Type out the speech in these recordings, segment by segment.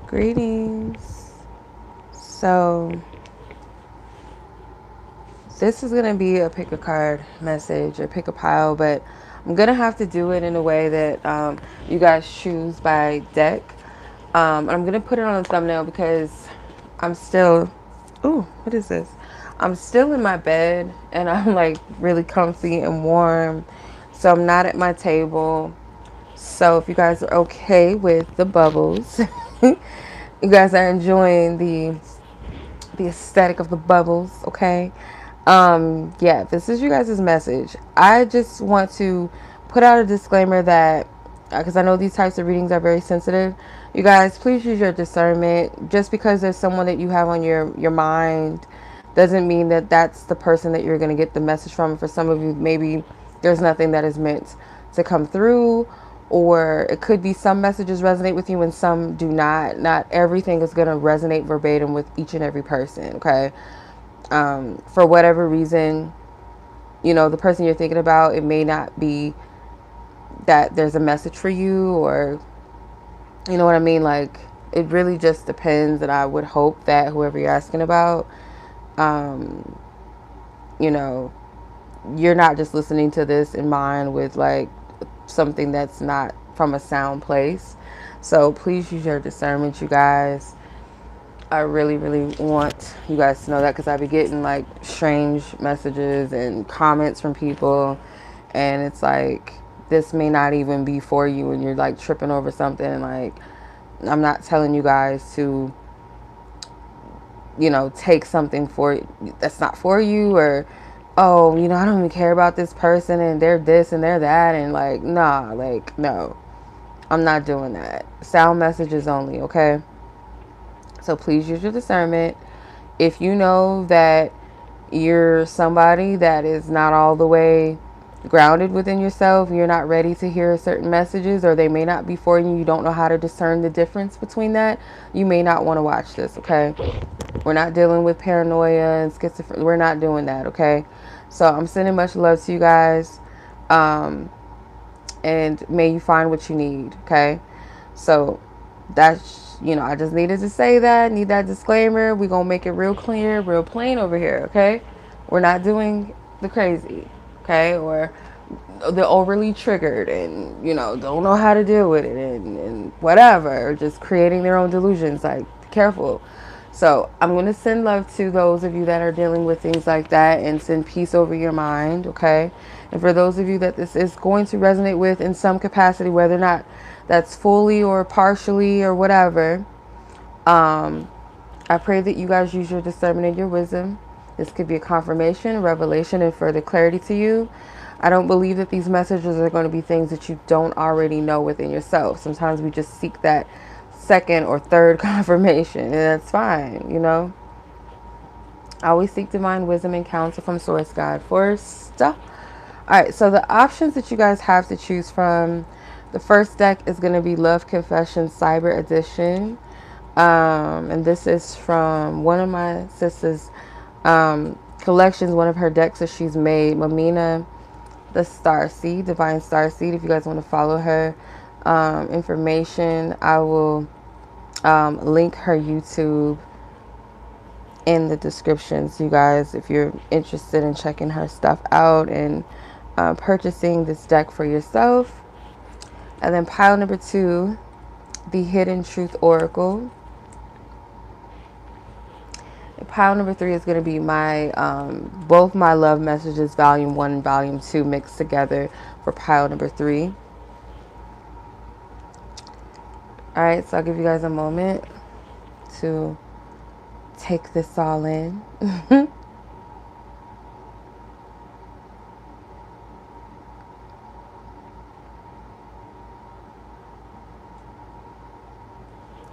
Greetings. So this is going to be a pick a card message or pick a pile, but I'm going to have to do it in a way that you guys choose by deck. And I'm going to put it on the thumbnail because I'm still, ooh, what is this? I'm still in my bed and I'm like really comfy and warm. So I'm not at my table. So if you guys are okay with the bubbles, you guys are enjoying the aesthetic of the bubbles, okay? Yeah, this is you guys' message. I just want to put out a disclaimer that because I know these types of readings are very sensitive. You guys, please use your discernment. Just because there's someone that you have on your mind doesn't mean that that's the person that you're going to get the message from. For some of you, maybe there's nothing that is meant to come through, or it could be some messages resonate with you and some do not. Not everything is going to resonate verbatim with each and every person, okay? For whatever reason, you know, the person you're thinking about, it may not be that there's a message for you, or you know what I mean? Like, it really just depends. And I would hope that whoever you're asking about, um, you know, you're not just listening to this in mind with like something that's not from a sound place. So please use your discernment, you guys. I really, really want you guys to know that because I be getting like strange messages and comments from people, and it's like this may not even be for you, and you're like tripping over something. And like, I'm not telling you guys to, you know, take something for that's not for you, or oh, you know, I don't even care about this person and they're this and they're that, and like, nah, like, no, I'm not doing that. Sound messages only, okay? So please use your discernment. If you know that you're somebody that is not all the way grounded within yourself, you're not ready to hear certain messages, or they may not be for you, you don't know how to discern the difference between that, you may not want to watch this, okay? We're not dealing with paranoia and schizophrenia. We're not doing that, okay? So I'm sending much love to you guys. And may you find what you need, okay? So that's, you know, I just needed to say that, need that disclaimer. We're going to make it real clear, real plain over here, okay? We're not doing the crazy, okay? Or the overly triggered and, you know, don't know how to deal with it and whatever, or just creating their own delusions. Like, be careful. So I'm going to send love to those of you that are dealing with things like that, and send peace over your mind, okay? And for those of you that this is going to resonate with in some capacity, whether or not that's fully or partially or whatever, I pray that you guys use your discernment and your wisdom. This could be a confirmation, revelation, and further clarity to you. I don't believe that these messages are going to be things that you don't already know within yourself. Sometimes we just seek that second or third confirmation, and that's fine, you know. I always seek divine wisdom and counsel from Source God first. All right, so the options that you guys have to choose from, the first deck is going to be Love Confession Cyber Edition. And this is from one of my sister's collections, one of her decks that she's made, Mamina the Starseed, Divine Starseed. If you guys want to follow her information, I will link her YouTube in the descriptions, you guys, if you're interested in checking her stuff out and purchasing this deck for yourself. And then pile number 2, the Hidden Truth Oracle. And pile number 3 is going to be my both my love messages, volume 1 and volume 2 mixed together for pile number 3. All right, so I'll give you guys a moment to take this all in.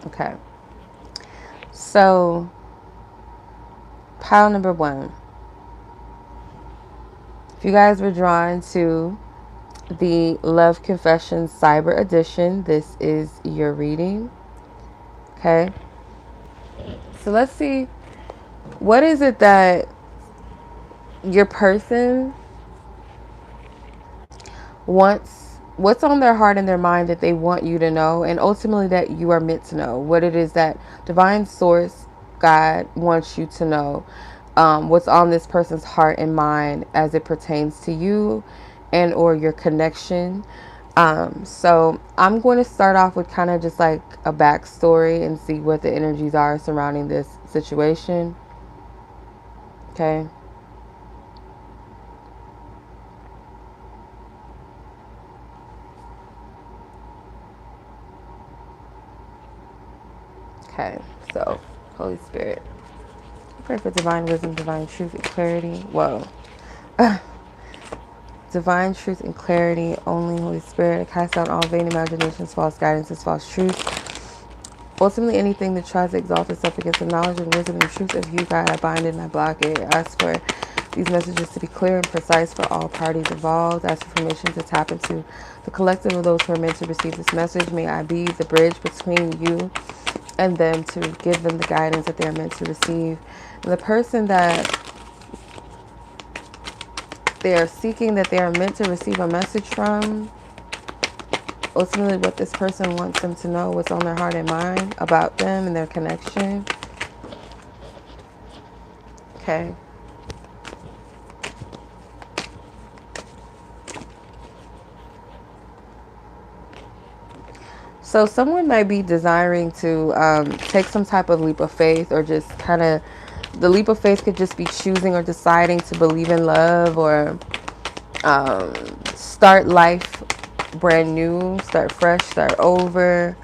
Okay, so pile number 1. If you guys were drawn to the Love Confession Cyber Edition, this is your reading. Okay, so let's see, what is it that your person wants what's on their heart and their mind that they want you to know, and ultimately that you are meant to know. What it is that divine source, God, wants you to know. What's on this person's heart and mind as it pertains to you and or your connection. So I'm going to start off with kind of just like a backstory and see what the energies are surrounding this situation. Okay. Okay. So, Holy Spirit, I pray for divine wisdom, divine truth, and clarity. Whoa. Divine truth and clarity only, Holy Spirit. I cast out all vain imaginations, false guidances, false truth. Ultimately, anything that tries to exalt itself against the knowledge and wisdom and truth of you, God, I bind it and I block it. I ask for these messages to be clear and precise for all parties involved. I ask for permission to tap into the collective of those who are meant to receive this message. May I be the bridge between you and them to give them the guidance that they are meant to receive. And the person that they are seeking, that they are meant to receive a message from, ultimately what this person wants them to know, what's on their heart and mind about them and their connection. Okay. So someone might be desiring to take some type of leap of faith, or just kind of, the leap of faith could just be choosing or deciding to believe in love, or start life brand new, start fresh, start over,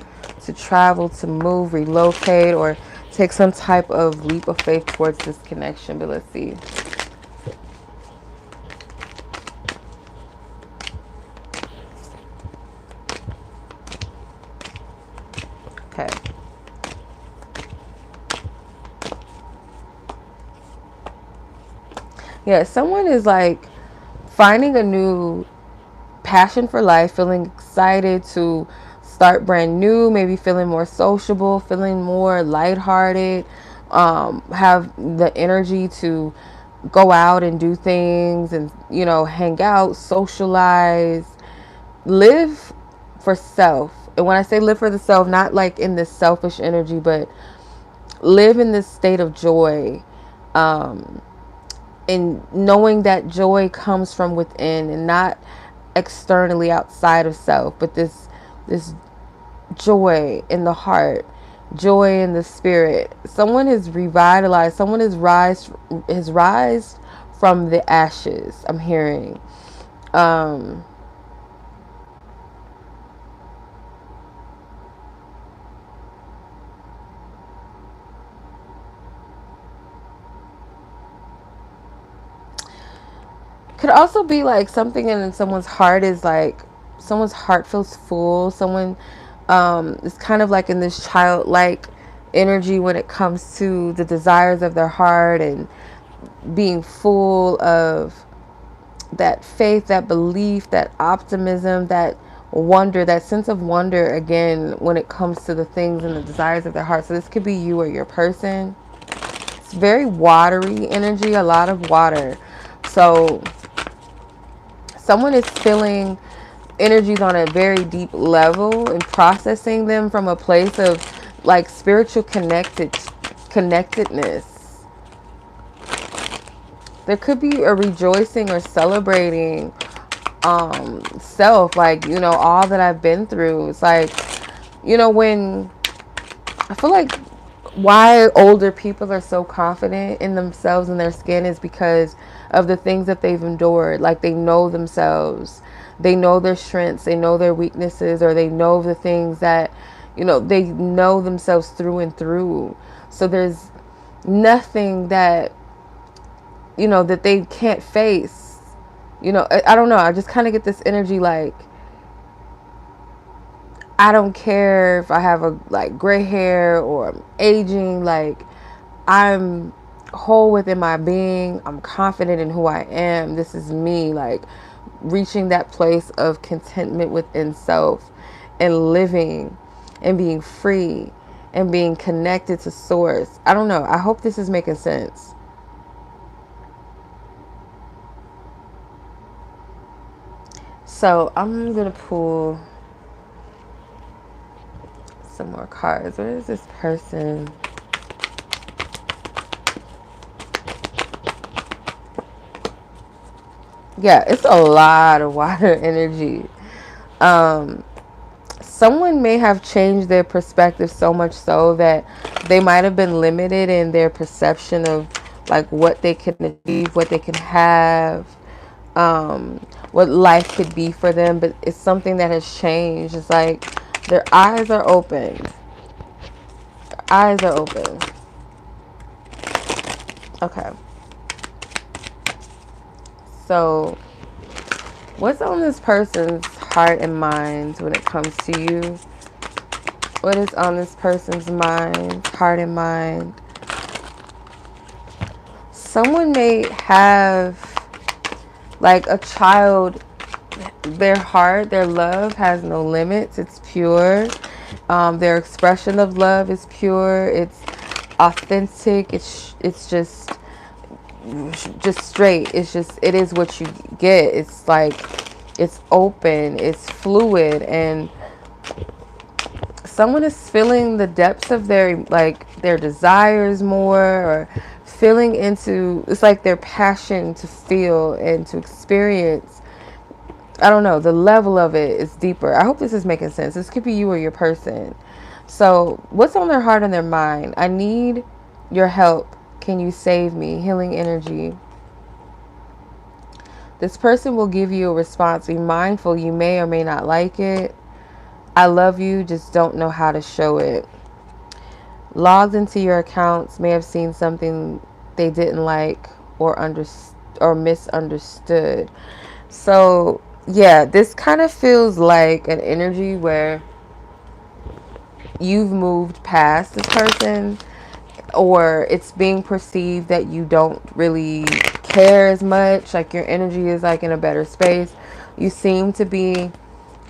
to travel, to move, relocate, or take some type of leap of faith towards this connection. But let's see. Okay. Yeah, someone is like finding a new passion for life, feeling excited to start brand new, maybe feeling more sociable, feeling more lighthearted, have the energy to go out and do things and, you know, hang out, socialize, live for self. And when I say live for the self, not like in this selfish energy, but live in this state of joy. And knowing that joy comes from within and not externally outside of self, but this joy in the heart, joy in the spirit. Someone is revitalized, someone is rise from the ashes, I'm hearing. Could also be like something in someone's heart is like, someone's heart feels full. Someone is kind of like in this childlike energy when it comes to the desires of their heart, and being full of that faith, that belief, that optimism, that wonder, that sense of wonder again when it comes to the things and the desires of their heart. So this could be you or your person. It's very watery energy, a lot of water. So someone is feeling energies on a very deep level and processing them from a place of like spiritual connectedness. There could be a rejoicing or celebrating self, like, you know, all that I've been through. It's like, you know, when I feel like why older people are so confident in themselves and their skin is because of the things that they've endured. Like, they know themselves, they know their strengths, they know their weaknesses, or they know the things that, you know, they know themselves through and through. So there's nothing that, you know, that they can't face. You know, I don't know, I just kind of get this energy like, I don't care if I have a like gray hair or I'm aging, like I'm whole within my being. I'm confident in who I am. This is me, like reaching that place of contentment within self and living and being free and being connected to source. I don't know. I hope this is making sense. So I'm going to pull some more cards. Where is this person? Yeah, it's a lot of water energy. Someone may have changed their perspective so much so that they might have been limited in their perception of like what they can achieve, what they can have, what life could be for them. But it's something that has changed. It's like their eyes are open. Their eyes are open. Okay. So what's on this person's heart and mind when it comes to you? What is on this person's mind, heart and mind? Someone may have like a child, their heart, their love has no limits. It's pure. Their expression of love is pure. It's authentic. It's just straight. It is what you get. It's like, it's open, it's fluid, and someone is feeling the depths of their desires more, or feeling into, it's like their passion to feel and to experience. I don't know, the level of it is deeper. I hope this is making sense. This could be you or your person. So what's on their heart and their mind? I need your help. Can you save me? Healing energy. This person will give you a response. Be mindful, you may or may not like it. I love you, just don't know how to show it. Logged into your accounts, may have seen something they didn't like or misunderstood. So yeah, this kind of feels like an energy where you've moved past this person, or it's being perceived that you don't really care as much. Like your energy is like in a better space. You seem to be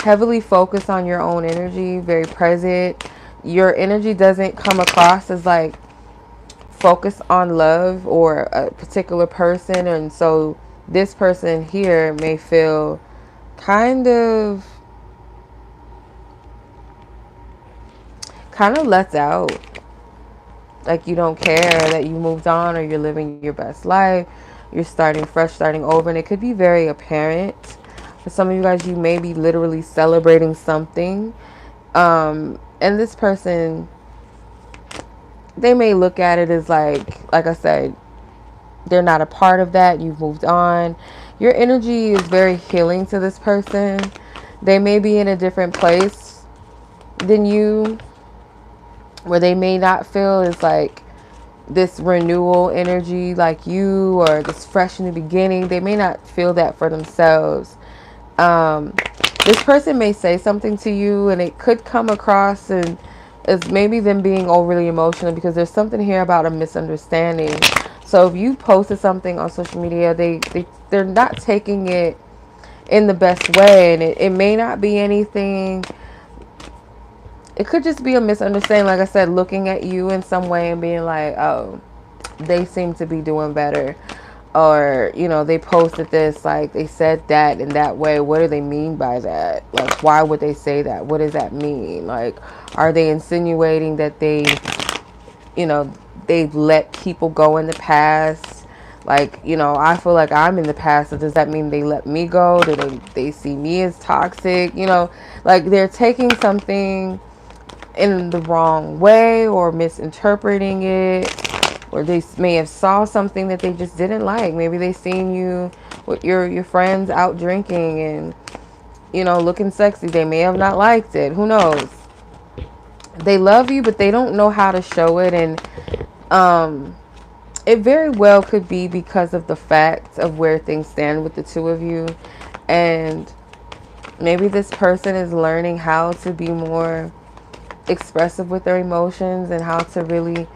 heavily focused on your own energy, very present. Your energy doesn't come across as like focused on love or a particular person. And so this person here may feel kind of left out. Like you don't care, that you moved on, or you're living your best life. You're starting fresh, starting over. And it could be very apparent. For some of you guys, you may be literally celebrating something. And this person, they may look at it as like I said, they're not a part of that. You've moved on. Your energy is very healing to this person. They may be in a different place than you, where they may not feel as like this renewal energy like you, or this fresh in the beginning. They may not feel that for themselves. This person may say something to you, and it could come across and as maybe them being overly emotional, because there's something here about a misunderstanding. So if you posted something on social media, they're not taking it in the best way, and it may not be anything. It could just be a misunderstanding, like I said, looking at you in some way and being like, oh, they seem to be doing better. Or, you know, they posted this, like they said that in that way. What do they mean by that? Like, why would they say that? What does that mean? Like, are they insinuating that they, you know, they've let people go in the past? Like, you know, I feel like I'm in the past. So does that mean they let me go? Do they see me as toxic? You know, like they're taking something in the wrong way or misinterpreting it. Or they may have saw something that they just didn't like. Maybe they seen you with your friends out drinking and, you know, looking sexy. They may have not liked it. Who knows? They love you, but they don't know how to show it. And it very well could be because of the fact of where things stand with the two of you. And maybe this person is learning how to be more expressive with their emotions, and how to really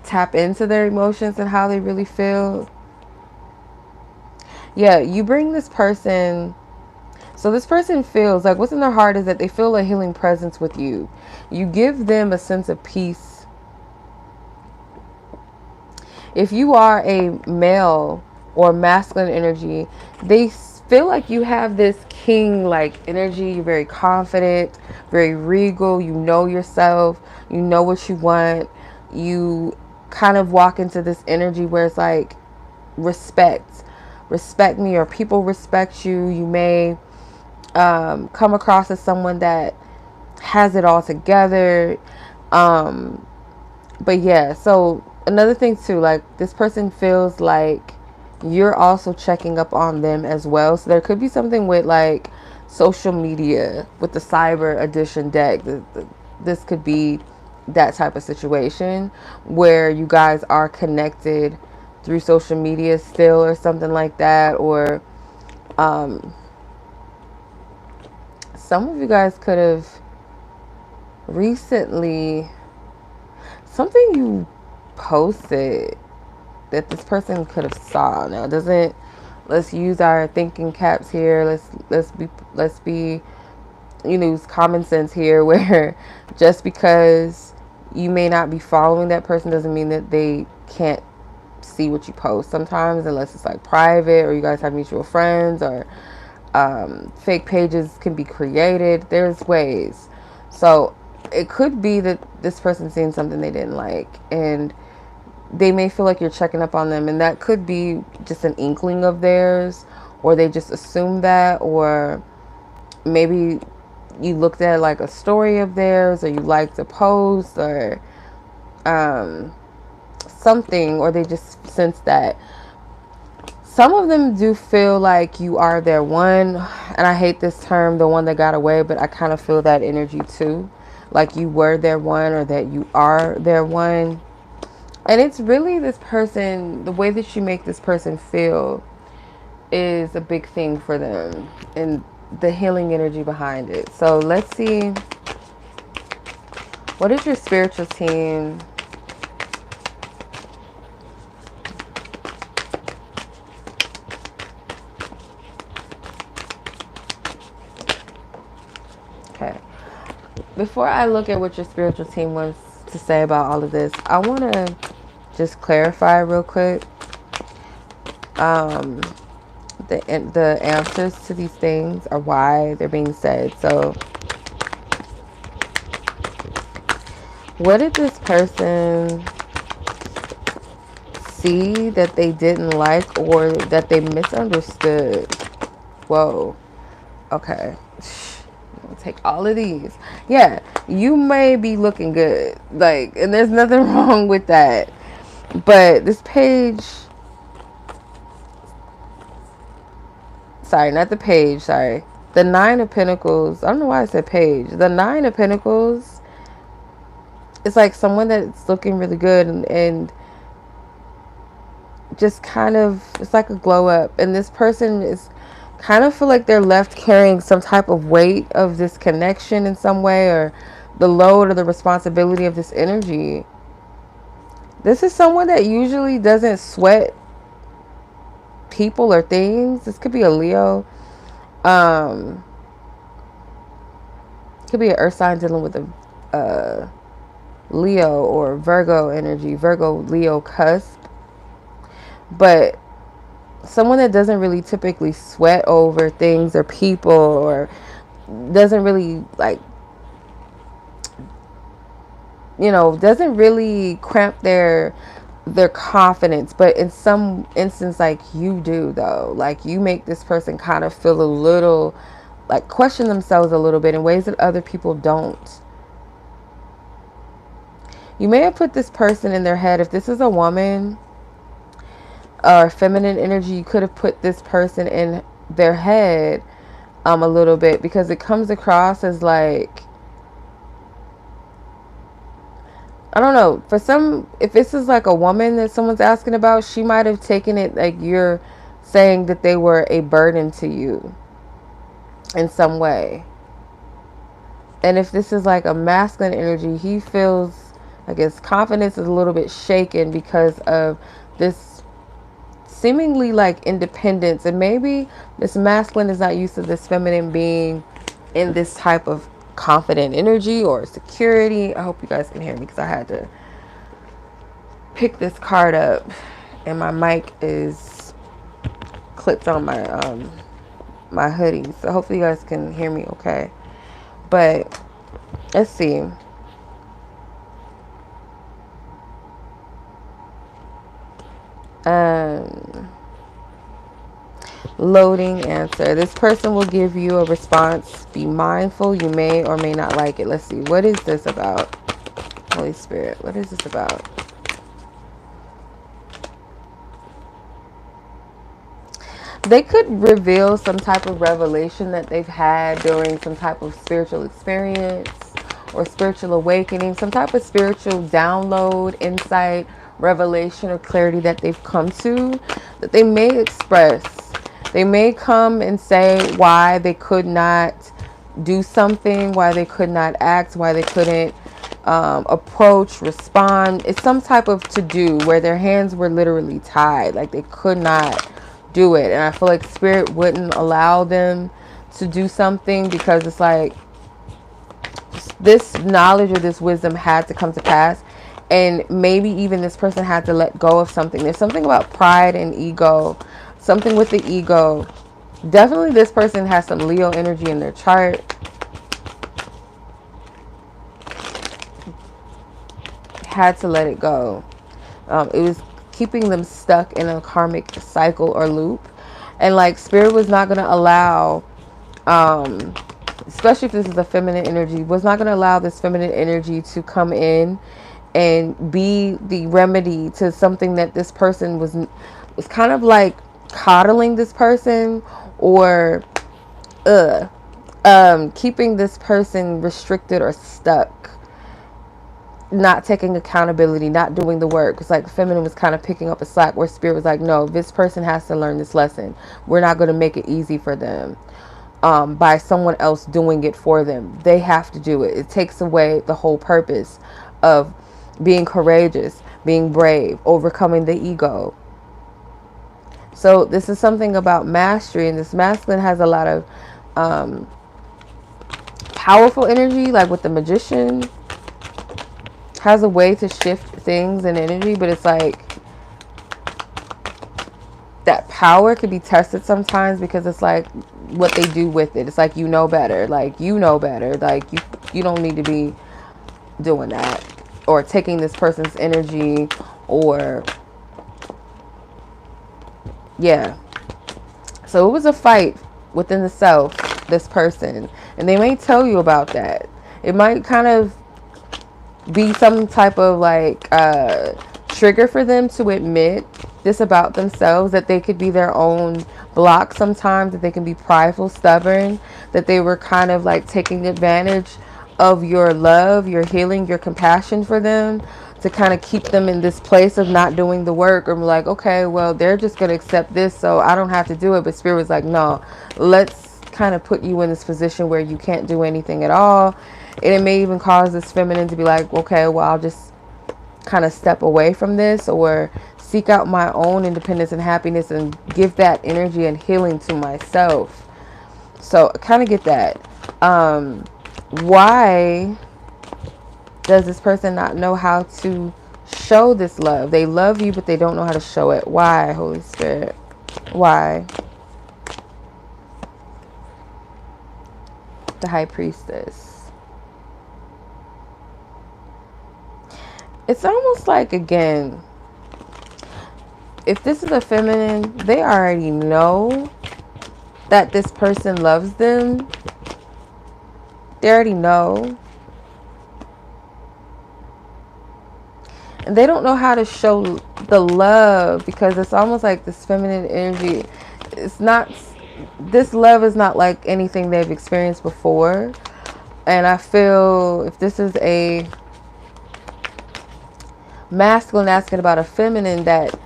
tap into their emotions and how they really feel. Yeah, you bring this person. So this person feels like what's in their heart is that they feel a healing presence with you. You give them a sense of peace. If you are a male or masculine energy, they feel like you have this king like energy. You're very confident, very regal. You know yourself. You know what you want. You kind of walk into this energy where it's like respect me, or people respect you. You may come across as someone that has it all together. But yeah, so another thing too, like this person feels like you're also checking up on them as well. So there could be something with like social media with the cyber edition deck. This could be that type of situation where you guys are connected through social media still, or something like that. Or some of you guys could have recently, something you posted that this person could have saw. Now doesn't, let's use our thinking caps here. Let's be use common sense here, where just because you may not be following that person doesn't mean that they can't see what you post sometimes, unless it's like private, or you guys have mutual friends, or fake pages can be created. There's ways. So it could be that this person's seen something they didn't like, and they may feel like you're checking up on them, and that could be just an inkling of theirs, or they just assume that, or maybe you looked at like a story of theirs, or you liked a post, or something, or they just sense that. Some of them do feel like you are their one, and I hate this term, the one that got away, but I kind of feel that energy too, like you were their one, or that you are their one. And it's really this person, the way that you make this person feel is a big thing for them, and the healing energy behind it. So let's see, what is your spiritual team? Okay. Before I look at what your spiritual team wants to say about all of this, I want to just clarify real quick the answers to these things, or why they're being said. So what did this person see that they didn't like, or that they misunderstood? Whoa. Okay. I'll take all of these. Yeah, you may be looking good, like, and there's nothing wrong with that. But this page, sorry, not the page, sorry. The Nine of Pentacles, I don't know why I said page. The Nine of Pentacles, it's like someone that's looking really good, and just kind of, it's like a glow up. And this person is kind of feel like they're left carrying some type of weight of this connection in some way, or the load or the responsibility of this energy. This is someone that usually doesn't sweat people or things. This could be a Leo. Could be an earth sign dealing with a Leo or Virgo energy, Virgo Leo cusp. But someone that doesn't really typically sweat over things or people, or doesn't really like, doesn't really cramp their confidence. But in some instance, like you do though, like you make this person kind of feel a little like question themselves a little bit in ways that other people don't. You may have put this person in their head, if this is a woman or feminine energy, you could have put this person in their head a little bit, because it comes across as like, I don't know, for some, if this is like a woman that someone's asking about, she might have taken it like you're saying that they were a burden to you in some way. And if this is like a masculine energy, he feels like his confidence is a little bit shaken because of this seemingly like independence. And maybe this masculine is not used to this feminine being in this type of confident energy or security. I hope you guys can hear me, because I had to pick this card up and my mic is clipped on my my hoodie, so hopefully you guys can hear me okay. But let's see. Loading answer. This person will give you a response. Be mindful. You may or may not like it. Let's see. What is this about? Holy Spirit. What is this about? They could reveal some type of revelation that they've had during some type of spiritual experience or spiritual awakening, some type of spiritual download, insight, revelation, or clarity that they've come to, that they may express. They may come and say why they could not do something, why they could not act, why they couldn't approach, respond. It's some type of to-do where their hands were literally tied, like they could not do it. And I feel like spirit wouldn't allow them to do something because it's like this knowledge or this wisdom had to come to pass. And maybe even this person had to let go of something. There's something about pride and ego, something with the ego. Definitely this person has some Leo energy in their chart. Had to let it go. It was keeping them stuck in a karmic cycle or loop. And like spirit was not going to allow, especially if this is a feminine energy, was not going to allow this feminine energy to come in and be the remedy to something that this person was kind of like coddling this person or keeping this person restricted or stuck, not taking accountability, not doing the work. It's like feminine was kind of picking up a slack where spirit was like, no, this person has to learn this lesson. We're not going to make it easy for them by someone else doing it for them. They have to do it. It takes away the whole purpose of being courageous, being brave, overcoming the ego. So this is something about mastery, and this masculine has a lot of powerful energy, like with the magician, has a way to shift things and energy, but it's like that power could be tested sometimes because it's like what they do with it. It's like, you know better, like you know better, like you don't need to be doing that or taking this person's energy, or yeah. So it was a fight within the self, this person, and they may tell you about that. It might kind of be some type of like trigger for them to admit this about themselves, that they could be their own block sometimes, that they can be prideful, stubborn, that they were kind of like taking advantage of your love, your healing, your compassion for them, to kind of keep them in this place of not doing the work, or like, okay, well, they're just going to accept this, so I don't have to do it. But spirit was like, no, let's kind of put you in this position where you can't do anything at all. And it may even cause this feminine to be like, okay, well, I'll just kind of step away from this or seek out my own independence and happiness and give that energy and healing to myself. So I kind of get that. Why does this person not know how to show this love? They love you, but they don't know how to show it. Why, Holy Spirit? Why? The High Priestess. It's almost like, again, if this is a feminine, they already know that this person loves them. They already know. And they don't know how to show the love, because it's almost like this feminine energy. It's not, this love is not like anything they've experienced before. And I feel if this is a masculine asking about a feminine that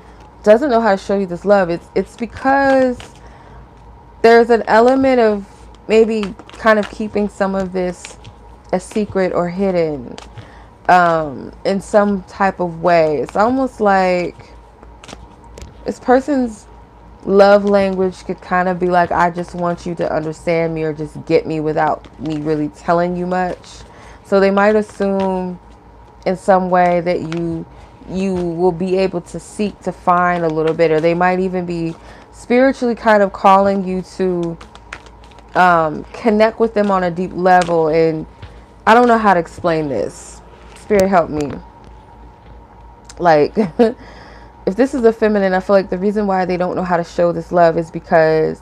doesn't know how to show you this love, it's because there's an element of maybe kind of keeping some of this a secret or hidden in some type of way. It's almost like this person's love language could kind of be like, I just want you to understand me or just get me without me really telling you much. So they might assume in some way that you will be able to seek to find a little bit, or they might even be spiritually kind of calling you to connect with them on a deep level. And I don't know how to explain this. Spirit, help me. Like, if this is a feminine, I feel like the reason why they don't know how to show this love is because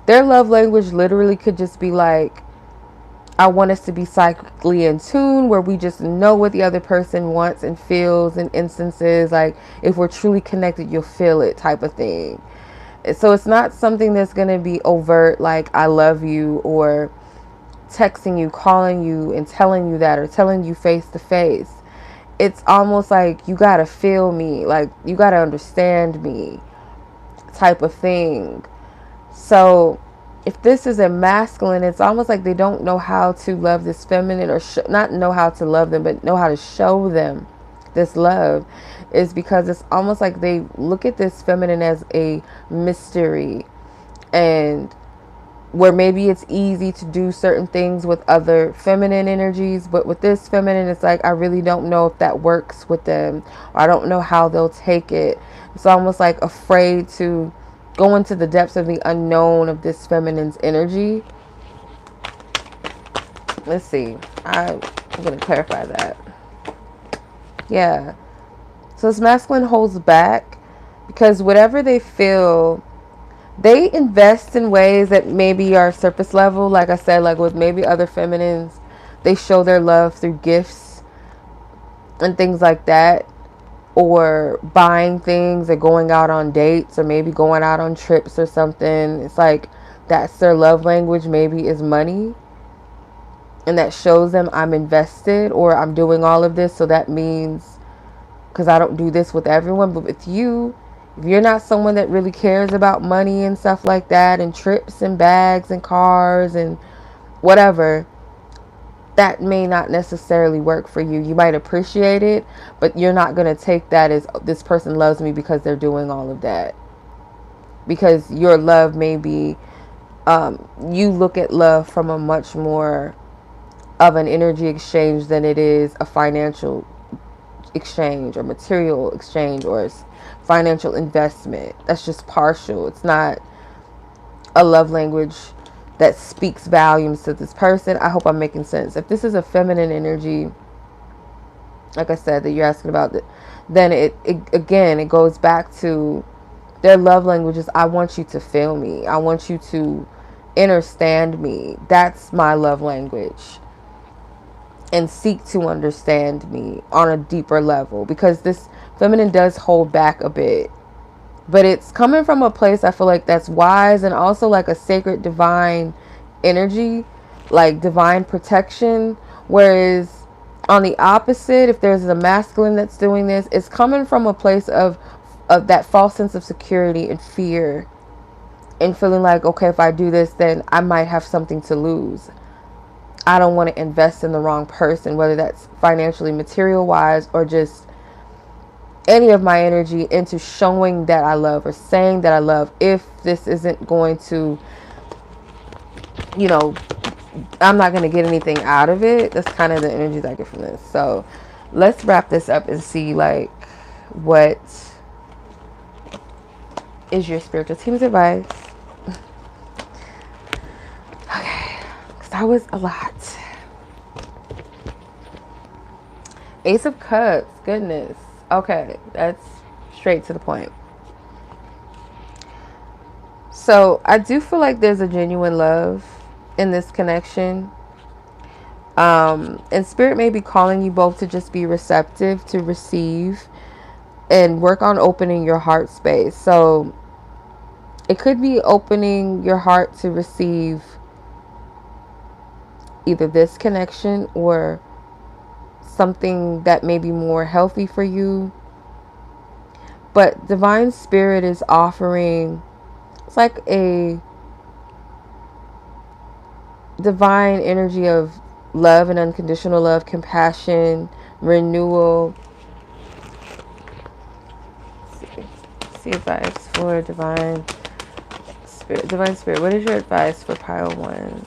their love language literally could just be like, I want us to be psychically in tune, where we just know what the other person wants and feels in instances. Like, if we're truly connected, you'll feel it, type of thing. So it's not something that's going to be overt, like I love you, or texting you, calling you and telling you that, or telling you face to face. It's almost like you got to feel me, like you got to understand me, type of thing. So if this is a masculine, it's almost like they don't know how to love this feminine, or not know how to love them, but know how to show them this love. Is because it's almost like they look at this feminine as a mystery, and where maybe it's easy to do certain things with other feminine energies, but with this feminine, it's like, I really don't know if that works with them, or I don't know how they'll take it. It's almost like afraid to go into the depths of the unknown of this feminine's energy. Let's see. I'm going to clarify that. Yeah. So this masculine holds back because whatever they feel, they invest in ways that maybe are surface level. Like I said, like with maybe other feminines, they show their love through gifts and things like that, or buying things, or going out on dates, or maybe going out on trips or something. It's like that's their love language, maybe, is money. And that shows them, I'm invested, or I'm doing all of this. So that means, because I don't do this with everyone, but with you, if you're not someone that really cares about money and stuff like that, and trips and bags and cars and whatever, that may not necessarily work for you. You might appreciate it, but you're not going to take that as, this person loves me because they're doing all of that. Because your love may be, you look at love from a much more of an energy exchange than it is a financial exchange, or material exchange, or financial investment. That's just partial. It's not a love language that speaks volumes to this person. I hope I'm making sense. If this is a feminine energy, like I said, that you're asking about, then it again, it goes back to their love languages. I want you to feel me. I want you to understand me. That's my love language. And seek to understand me on a deeper level, because this feminine does hold back a bit, but it's coming from a place, I feel like, that's wise, and also like a sacred divine energy, like divine protection. Whereas on the opposite, if there's a masculine that's doing this, it's coming from a place of that false sense of security and fear, and feeling like, okay, if I do this, then I might have something to lose. I don't want to invest in the wrong person, whether that's financially, material wise, or just any of my energy into showing that I love, or saying that I love, if this isn't going to, you know, I'm not going to get anything out of it. That's kind of the energies I get from this. So let's wrap this up and see, like, what is your spiritual team's advice. Okay, because that was a lot. Ace of Cups, goodness. Okay, that's straight to the point. So I do feel like there's a genuine love in this connection. And Spirit may be calling you both to just be receptive, to receive, and work on opening your heart space. So it could be opening your heart to receive either this connection or something that may be more healthy for you. But Divine Spirit is offering, it's like a divine energy of love and unconditional love, compassion, renewal. Let's see advice for Divine Spirit. Divine Spirit, what is your advice for pile 1?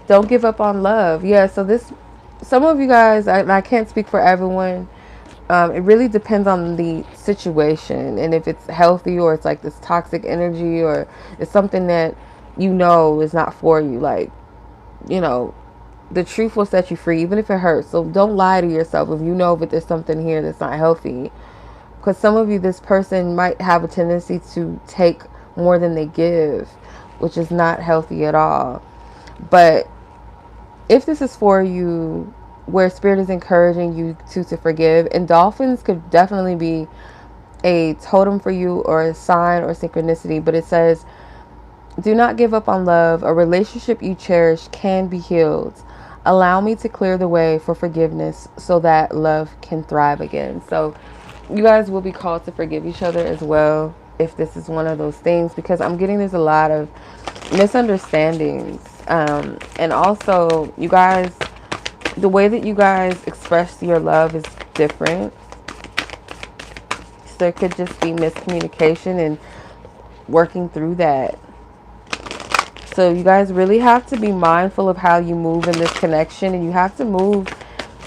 Don't give up on love. Yeah, so this, some of you guys, I can't speak for everyone, It really depends on the situation and if it's healthy or it's like this toxic energy or it's something that you know is not for you. Like, you know, the truth will set you free, even if it hurts. So don't lie to yourself if you know that there's something here that's not healthy. Because some of you, this person might have a tendency to take more than they give, which is not healthy at all. But if this is for you, where spirit is encouraging you to forgive, and dolphins could definitely be a totem for you or a sign or synchronicity, but it says, do not give up on love. A relationship you cherish can be healed. Allow me to clear the way for forgiveness so that love can thrive again. So you guys will be called to forgive each other as well if this is one of those things, because I'm getting there's a lot of misunderstandings. And also, you guys, the way that you guys express your love is different. So there could just be miscommunication and working through that. So you guys really have to be mindful of how you move in this connection, and you have to move,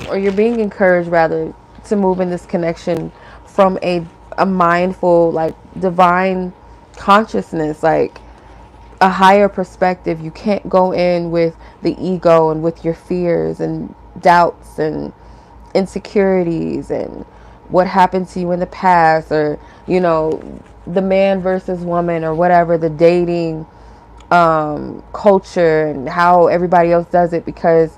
or you're being encouraged rather, to move in this connection from a mindful, like divine consciousness, like a higher perspective. You can't go in with the ego and with your fears and doubts and insecurities and what happened to you in the past, or, you know, the man versus woman or whatever, the dating culture and how everybody else does it, because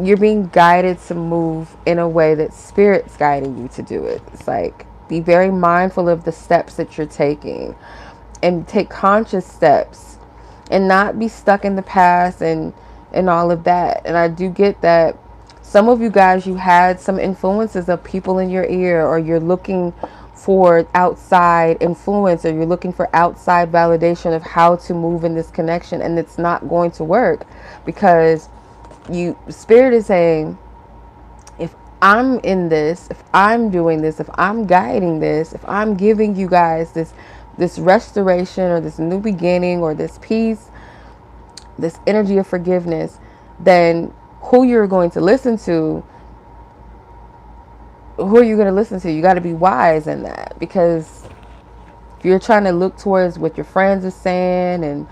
you're being guided to move in a way that spirit's guiding you to do it. It's like, be very mindful of the steps that you're taking and take conscious steps and not be stuck in the past and all of that. And I do get that some of you guys, you had some influences of people in your ear, or you're looking for outside influence, or you're looking for outside validation of how to move in this connection, and it's not going to work, because spirit is saying, if I'm in this, if I'm doing this, if I'm guiding this, if I'm giving you guys this restoration or this new beginning or this peace, this energy of forgiveness, then who you're going to listen to, who are you going to listen to? You got to be wise in that, because if you're trying to look towards what your friends are saying and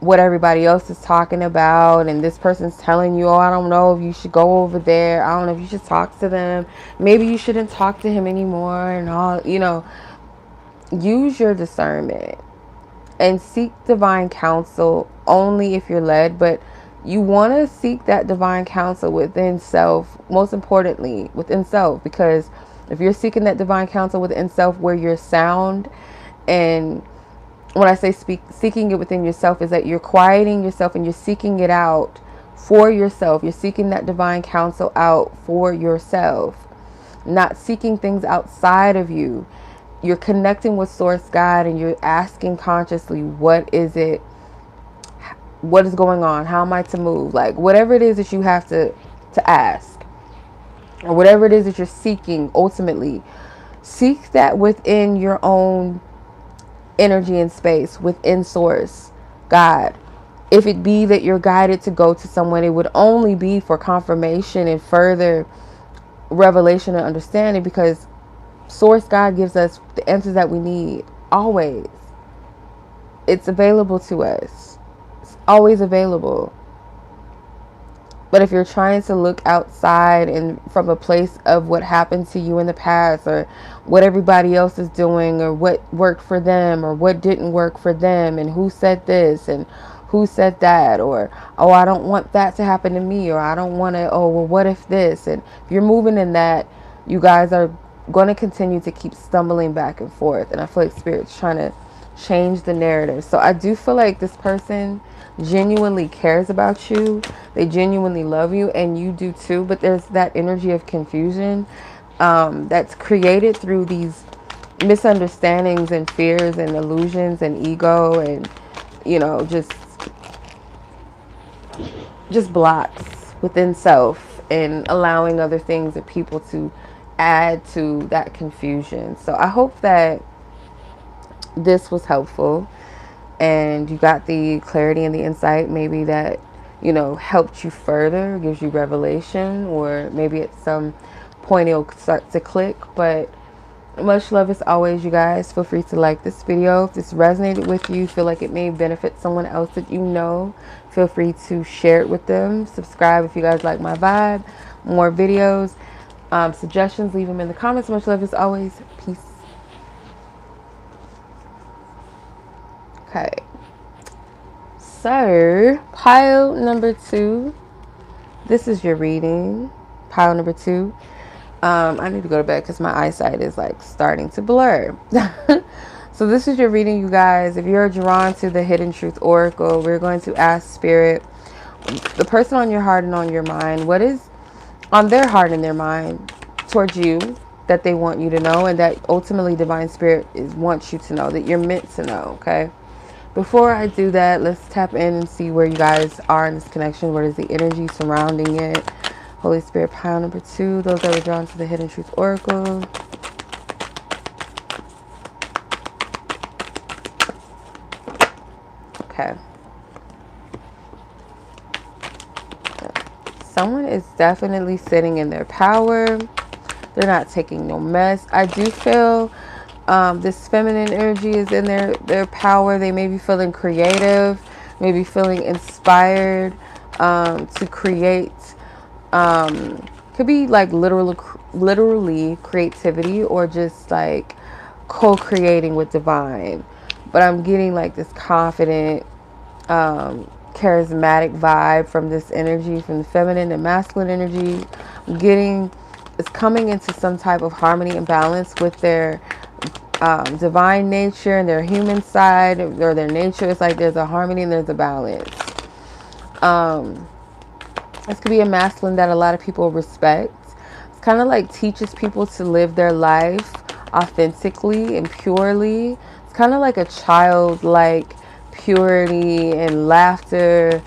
what everybody else is talking about, and this person's telling you, oh, I don't know if you should go over there, I don't know if you should talk to them, maybe you shouldn't talk to him anymore, and all, you know, use your discernment and seek divine counsel only if you're led. But you want to seek that divine counsel within self, most importantly within self, because if you're seeking that divine counsel within self where you're sound, and when I say seeking it within yourself, is that you're quieting yourself and you're seeking it out for yourself. You're seeking that divine counsel out for yourself, not seeking things outside of you. You're connecting with Source God, and you're asking consciously, what is it? What is going on? How am I to move? Like, whatever it is that you have to ask, or whatever it is that you're seeking, ultimately, seek that within your own energy and space, within Source God. If it be that you're guided to go to someone, it would only be for confirmation and further revelation and understanding, because Source God gives us the answers that we need always. It's available to us. It's always available. But if you're trying to look outside and from a place of what happened to you in the past, or what everybody else is doing, or what worked for them or what didn't work for them, and who said this and who said that, or, oh, I don't want that to happen to me, or I don't want to, oh, well, what if this? And if you're moving in that, you guys are going to continue to keep stumbling back and forth. And I feel like Spirit's trying to change the narrative. So I do feel like this person genuinely cares about you. They genuinely love you, and you do too. But there's that energy of confusion that's created through these misunderstandings and fears and illusions and ego, and, you know, just blocks within self, and allowing other things and people to add to that confusion. So I hope that this was helpful and you got the clarity and the insight, maybe that, you know, helped you further, gives you revelation, or maybe at some point it'll start to click. But much love as always, you guys. Feel free to like this video if this resonated with you, feel like it may benefit someone else that you know. Feel free to share it with them. Subscribe if you guys like my vibe. More videos, suggestions, leave them in the comments. Much love as always. Peace. Okay, so pile number 2, this is your reading. Pile number 2. I need to go to bed because my eyesight is like starting to blur. So this is your reading, you guys. If you're drawn to the Hidden Truth Oracle, we're going to ask Spirit, the person on your heart and on your mind, what is on their heart and their mind towards you that they want you to know, and that ultimately Divine Spirit wants you to know, that you're meant to know. Okay, before I do that, let's tap in and see where you guys are in this connection. What is the energy surrounding it? Holy Spirit, pile number 2, those that were drawn to the Hidden Truth Oracle. Okay. Someone is definitely sitting in their power. They're not taking no mess. I do feel this feminine energy is in their power. They may be feeling creative, maybe feeling inspired to create. Could be like literally creativity, or just like co-creating with divine. But I'm getting like this confident, charismatic vibe from this energy, from the feminine and masculine energy. I'm getting it's coming into some type of harmony and balance with their divine nature and their human side, or their nature. It's like there's a harmony and there's a balance. This could be a masculine that a lot of people respect. It's kind of like teaches people to live their life authentically and purely. It's kind of like a childlike purity and laughter.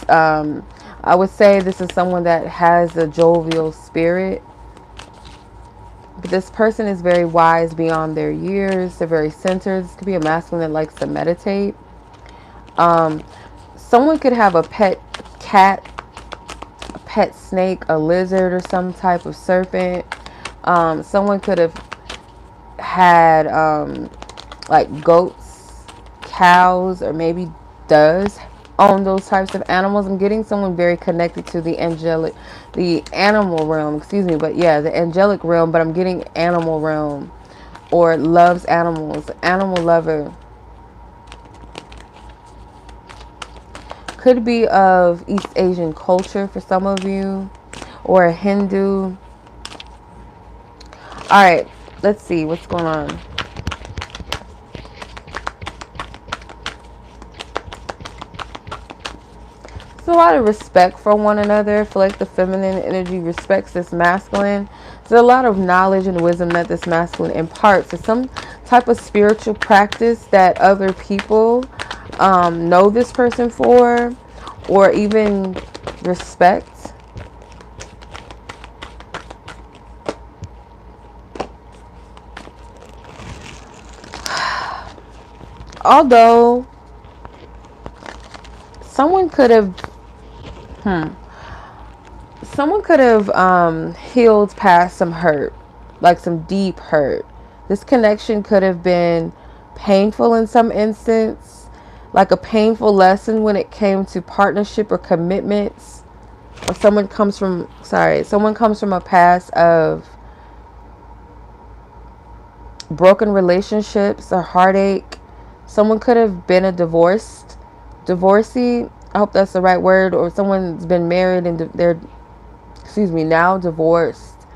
I would say this is someone that has a jovial spirit. But this person is very wise beyond their years. They're very centered. This could be a masculine that likes to meditate. Someone could have a pet cat, a pet snake, a lizard, or some type of serpent. Someone could have had like goats, cows, or maybe does own those types of animals. I'm getting someone very connected to the animal realm, excuse me, but yeah, the angelic realm, but I'm getting animal realm, or loves animals, animal lover. Could be of East Asian culture for some of you, or a Hindu. All right, let's see what's going on. A lot of respect for one another. I feel like the feminine energy respects this masculine. There's a lot of knowledge and wisdom that this masculine imparts. It's some type of spiritual practice that other people know this person for, or even respect. Although someone could have healed past some hurt, like some deep hurt. This connection could have been painful in some instance, like a painful lesson when it came to partnership or commitments. Or someone comes from a past of broken relationships or heartache. Someone could have been a divorcee. I hope that's the right word. Or someone's been married and they're now divorced.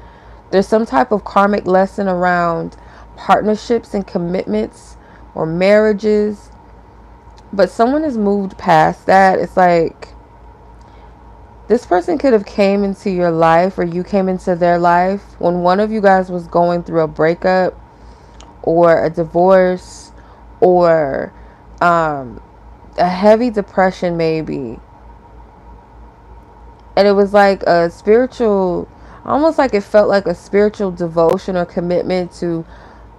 There's some type of karmic lesson around partnerships and commitments or marriages, but someone has moved past that. It's like this person could have came into your life, or you came into their life when one of you guys was going through a breakup or a divorce, or a heavy depression maybe. And it was like a spiritual, almost like it felt like a spiritual devotion or commitment to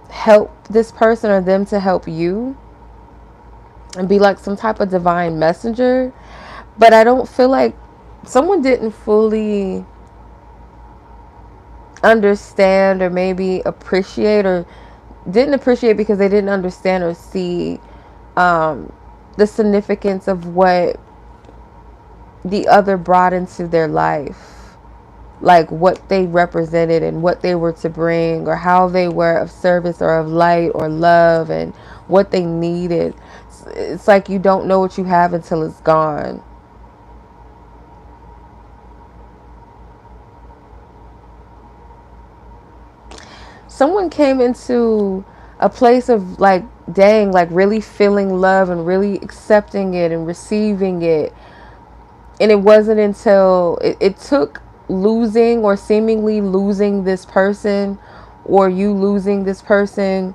help this person, or them to help you, and be like some type of divine messenger. But I don't feel like someone didn't fully understand or maybe appreciate, or didn't appreciate because they didn't understand or see the significance of what the other brought into their life, like what they represented and what they were to bring, or how they were of service or of light or love, and what they needed. It's like you don't know what you have until it's gone. Someone came into a place of like, dang, like really feeling love and really accepting it and receiving it. And it wasn't until it took losing or seemingly losing this person, or you losing this person,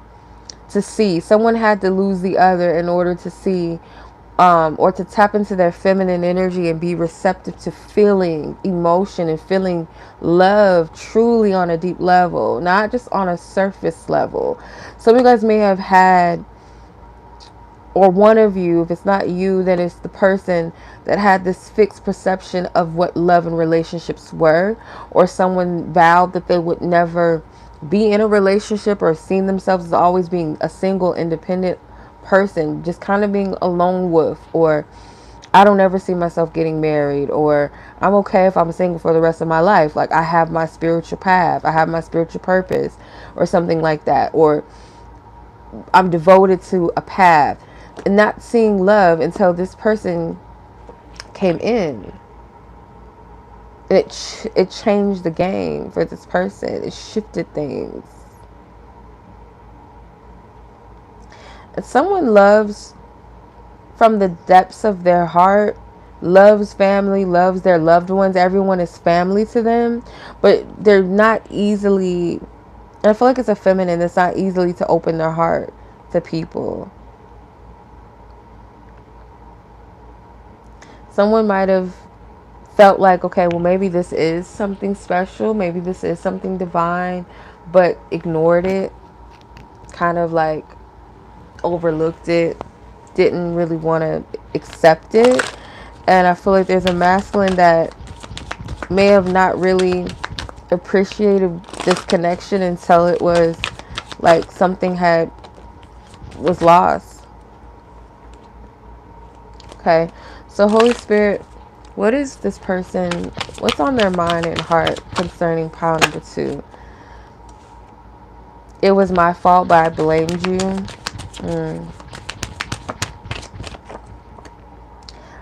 to see. Someone had to lose the other in order to see, or to tap into their feminine energy and be receptive to feeling emotion and feeling love truly on a deep level, not just on a surface level. Some of you guys may have had, or one of you, if it's not you, then it's the person that had this fixed perception of what love and relationships were, or someone vowed that they would never be in a relationship, or seen themselves as always being a single independent person, just kind of being a lone wolf, or I don't ever see myself getting married, or I'm okay if I'm single for the rest of my life, like I have my spiritual path, I have my spiritual purpose, or something like that, or I'm devoted to a path, and not seeing love until this person came in. And it changed the game for this person. It shifted things. And someone loves from the depths of their heart, loves family, loves their loved ones. Everyone is family to them, but they're not easily, and I feel like it's a feminine that's not easily to open their heart to people. Someone might have felt like, okay, well, maybe this is something special, maybe this is something divine, but ignored it, kind of like overlooked it, didn't really want to accept it. And I feel like there's a masculine that may have not really appreciated this connection until it was like something was lost. Okay, so Holy Spirit, what is this person, what's on their mind and heart concerning pile number 2? It was my fault, but I blamed you.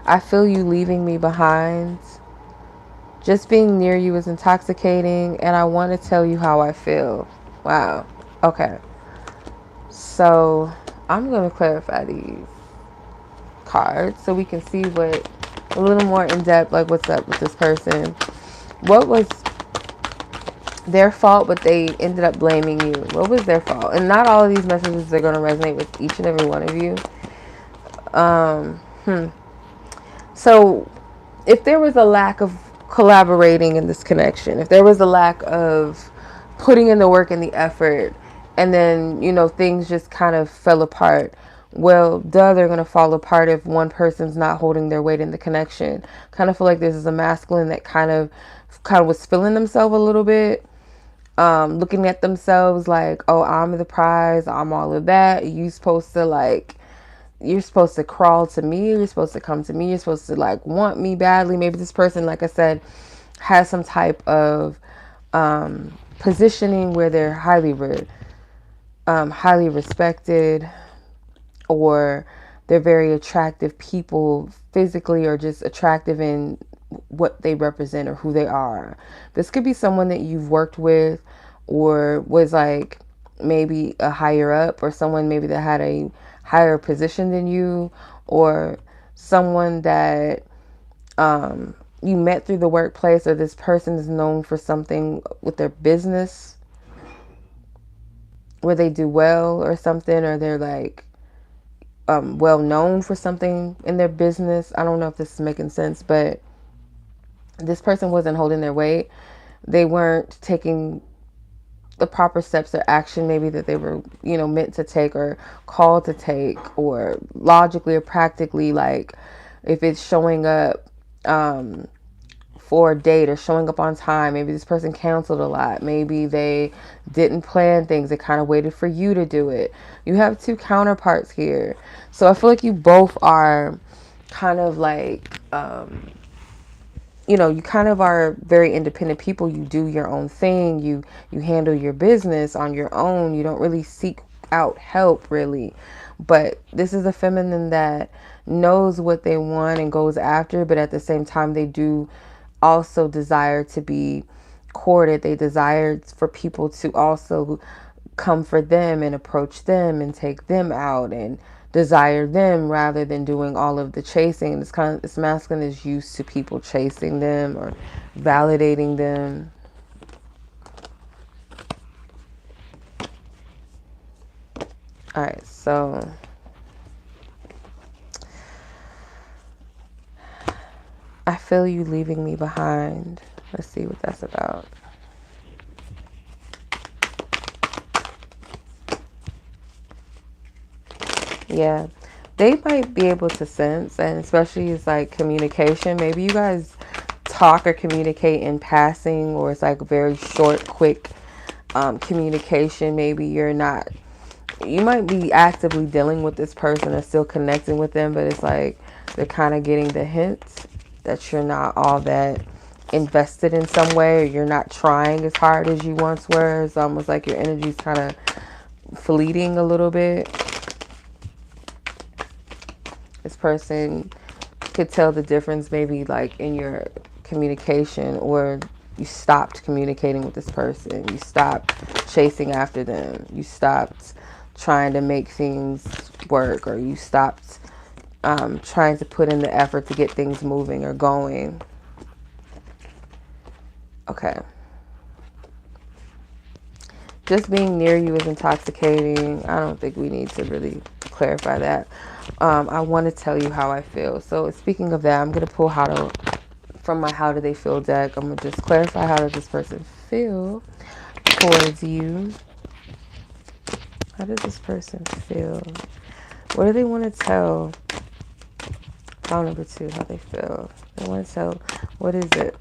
I feel you leaving me behind. Just being near you is intoxicating, and I want to tell you how I feel. Wow. Okay. So I'm going to clarify these cards so we can see what, a little more in depth, like what's up with this person. What was their fault, but they ended up blaming you? What was their fault? And not all of these messages are going to resonate with each and every one of you. So if there was a lack of collaborating in this connection, if there was a lack of putting in the work and the effort, and then, you know, things just kind of fell apart, well, they're going to fall apart if one person's not holding their weight in the connection. Kind of feel like this is a masculine that kind of was feeling themselves a little bit, looking at themselves like, oh, I'm the prize, I'm all of that. You're supposed to crawl to me, you're supposed to come to me, you're supposed to like want me badly. Maybe this person, like I said, has some type of positioning where they're highly respected, or they're very attractive people physically, or just attractive in what they represent or who they are. This could be someone that you've worked with, or was like maybe a higher up, or someone maybe that had a higher position than you, or someone that you met through the workplace, or this person is known for something with their business where they do well or something, or they're like well known for something in their business. I don't know if this is making sense, but this person wasn't holding their weight. They weren't taking the proper steps or action maybe that they were, you know, meant to take or called to take, or logically or practically, like if it's showing up for a date or showing up on time. Maybe this person canceled a lot. Maybe they didn't plan things. They kind of waited for you to do it. You have two counterparts here. So I feel like you both are kind of like, you know, you kind of are very independent people. You do your own thing. You handle your business on your own. You don't really seek out help, really. But this is a feminine that knows what they want and goes after, but at the same time, they do also desire to be courted. They desire for people to also come for them and approach them and take them out and desire them rather than doing all of the chasing. This masculine is used to people chasing them or validating them. All right, so I feel you leaving me behind. Let's see what that's about. Yeah, they might be able to sense, and especially it's like communication. Maybe you guys talk or communicate in passing, or it's like very short, quick communication. Maybe you might be actively dealing with this person or still connecting with them, but it's like they're kind of getting the hint that you're not all that invested in some way, or you're not trying as hard as you once were. It's almost like your energy's kind of fleeting a little bit. This person could tell the difference maybe like in your communication, or you stopped communicating with this person. You stopped chasing after them. You stopped trying to make things work, or you stopped trying to put in the effort to get things moving or going. Okay. Just being near you is intoxicating. I don't think we need to really clarify that. I want to tell you how I feel. So speaking of that, I'm going to pull from my How Do They Feel deck. I'm going to just clarify, how does this person feel towards you? How does this person feel? What do they want to tell? Pile number 2, how they feel. They want to tell, what is it?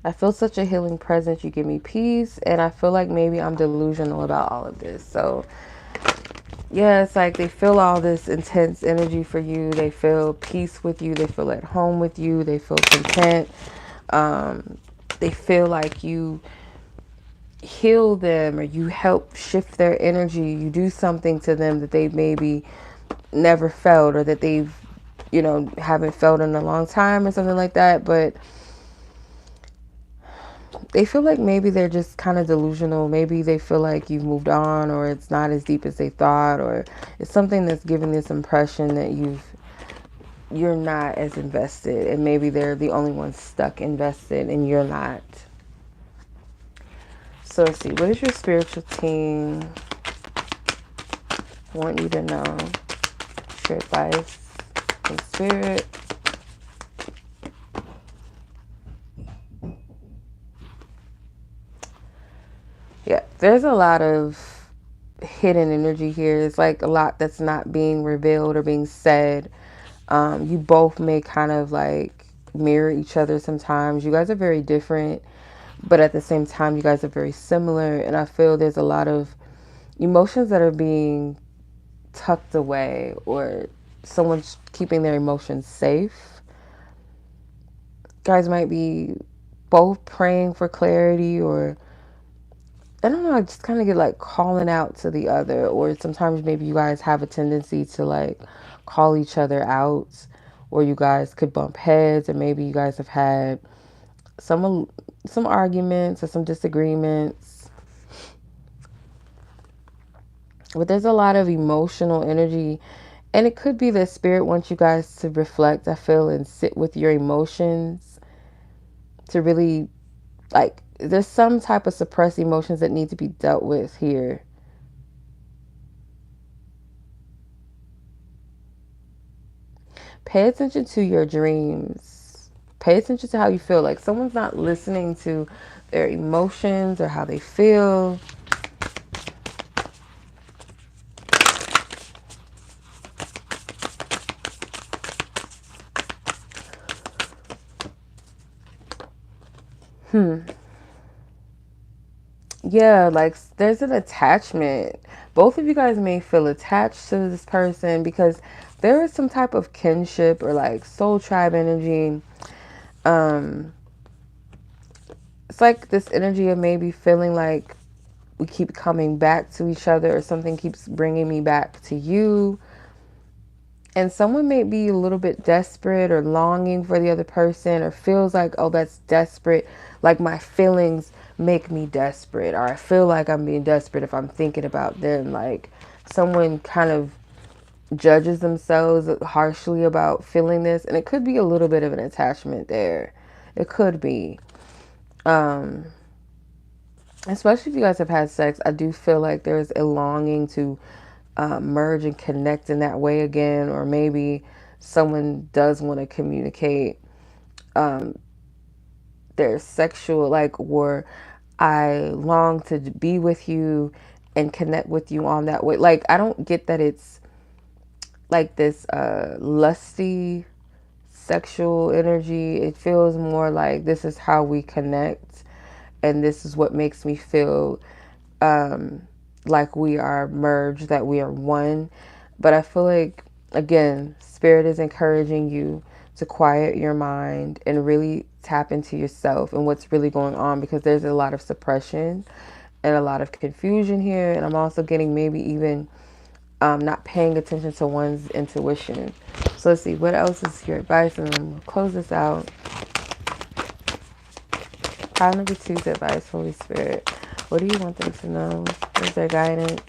I feel such a healing presence. You give me peace. And I feel like maybe I'm delusional about all of this. So yeah, it's like they feel all this intense energy for you. They feel peace with you. They feel at home with you. They feel content. They feel like you heal them, or you help shift their energy. You do something to them that they maybe never felt, or that they've, you know, haven't felt in a long time or something like that. But they feel like maybe they're just kind of delusional. Maybe they feel like you've moved on, or it's not as deep as they thought, or it's something that's giving this impression that you're not as invested, and maybe they're the only one stuck invested and you're not. So let's see, what is your spiritual team want you to know? Your advice from spirit. Yeah, there's a lot of hidden energy here. It's like a lot that's not being revealed or being said. You both may kind of like mirror each other sometimes. You guys are very different, but at the same time, you guys are very similar. And I feel there's a lot of emotions that are being tucked away, or someone's keeping their emotions safe. You guys might be both praying for clarity, or I don't know, I just kind of get like calling out to the other, or sometimes maybe you guys have a tendency to like call each other out, or you guys could bump heads, or maybe you guys have had some arguments or some disagreements. But there's a lot of emotional energy, and it could be that spirit wants you guys to reflect, I feel, and sit with your emotions, to really like, there's some type of suppressed emotions that need to be dealt with here. Pay attention to your dreams. Pay attention to how you feel. Like someone's not listening to their emotions or how they feel. Yeah, like there's an attachment. Both of you guys may feel attached to this person because there is some type of kinship or like soul tribe energy. Um, it's like this energy of maybe feeling like we keep coming back to each other or something keeps bringing me back to you. And someone may be a little bit desperate or longing for the other person or feels like, oh, that's desperate. Like my feelings make me desperate, or I feel like I'm being desperate if I'm thinking about them. Like someone kind of judges themselves harshly about feeling this. And it could be a little bit of an attachment there. It could be. Especially if you guys have had sex, I do feel like there's a longing to merge and connect in that way again, or maybe someone does want to communicate their sexual, like, or I long to be with you and connect with you on that way. Like, I don't get that it's like this lusty sexual energy. It feels more like this is how we connect, and this is what makes me feel like we are merged, that we are one. But I feel like, again, Spirit is encouraging you to quiet your mind and really tap into yourself and what's really going on, because there's a lot of suppression and a lot of confusion here. And I'm also getting maybe even not paying attention to one's intuition. So let's see, what else is your advice? And then we'll close this out. Pile number 2's advice, Holy Spirit. What do you want them to know? What's their guidance?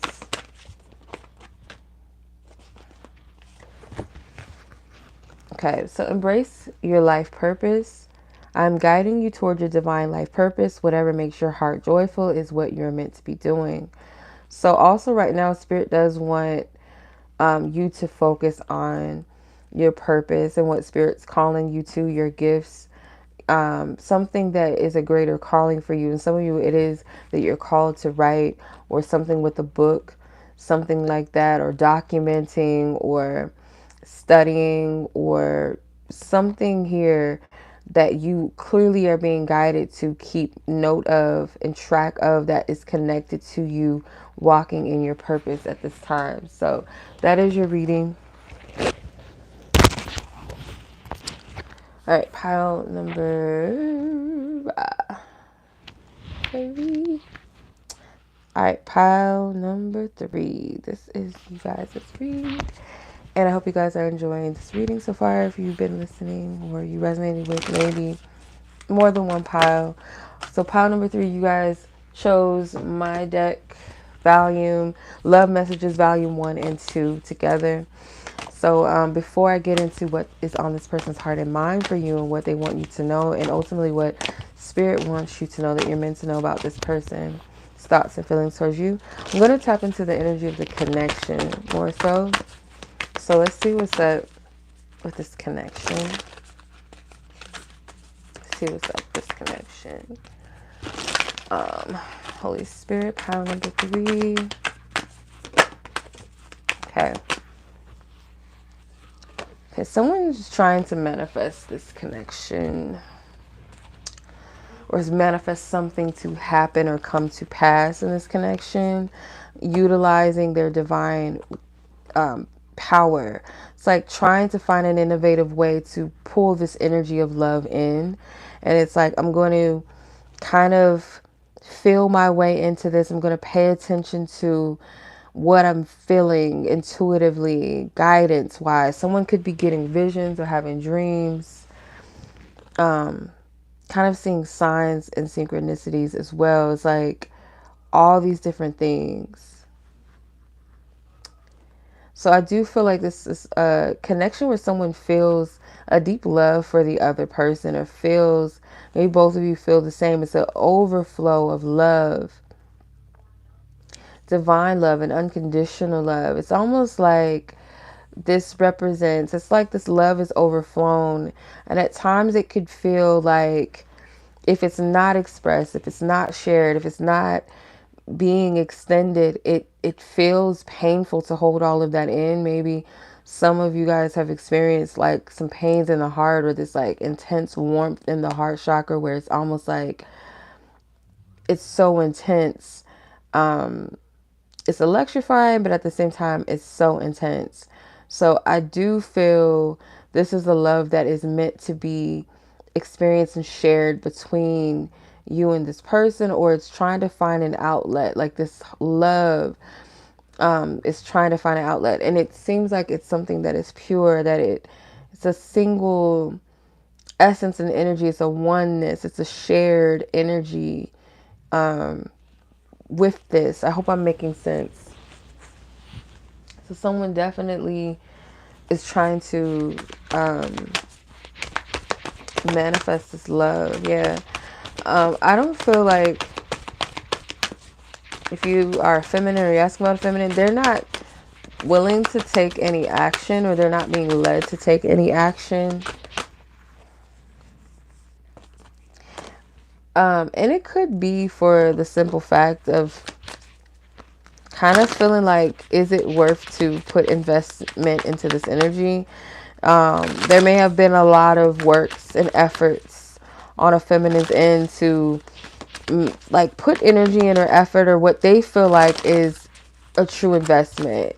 Okay, so embrace your life purpose. I'm guiding you toward your divine life purpose. Whatever makes your heart joyful is what you're meant to be doing. So also right now, Spirit does want you to focus on your purpose and what Spirit's calling you to, your gifts, something that is a greater calling for you. And some of you, it is that you're called to write, or something with a book, something like that, or documenting, or studying, or something here that you clearly are being guided to keep note of and track of, that is connected to you walking in your purpose at this time. So that is your reading. All right, pile number 3. All right, pile number 3. This is you guys' read. And I hope you guys are enjoying this reading so far. If you've been listening or you resonated with maybe more than one pile. So pile number 3, you guys chose my deck volume, Love Messages Volume 1 and 2 together. So before I get into what is on this person's heart and mind for you and what they want you to know, and ultimately what Spirit wants you to know that you're meant to know about this person, thoughts and feelings towards you, I'm going to tap into the energy of the connection more so. So let's see what's up with this connection. Let's see what's up with this connection. Holy Spirit, pile number 3. Okay. Okay, someone's trying to manifest this connection, or manifest something to happen or come to pass in this connection, utilizing their divine power. It's like trying to find an innovative way to pull this energy of love in. And it's like, I'm going to kind of feel my way into this. I'm going to pay attention to what I'm feeling intuitively, guidance wise. Someone could be getting visions or having dreams, kind of seeing signs and synchronicities as well. It's like all these different things. So I do feel like this is a connection where someone feels a deep love for the other person, or feels, maybe both of you feel the same. It's an overflow of love, divine love and unconditional love. It's almost like this represents, it's like this love is overflown. And at times it could feel like, if it's not expressed, if it's not shared, if it's not being extended, it feels painful to hold all of that in. Maybe some of you guys have experienced like some pains in the heart, or this like intense warmth in the heart chakra, where it's almost like it's so intense. It's electrifying, but at the same time, it's so intense. So I do feel this is a love that is meant to be experienced and shared between you and this person, or it's trying to find an outlet. Like this love is trying to find an outlet, and it seems like it's something that is pure, that it's a single essence and energy. It's a oneness. It's a shared energy with this. I hope I'm making sense. So someone definitely is trying to manifest this love. Yeah. I don't feel like, if you are feminine or you're asking about feminine, they're not willing to take any action, or they're not being led to take any action. And it could be for the simple fact of kind of feeling like, is it worth to put investment into this energy? There may have been a lot of works and efforts on a feminine's end to like put energy in or effort, or what they feel like is a true investment.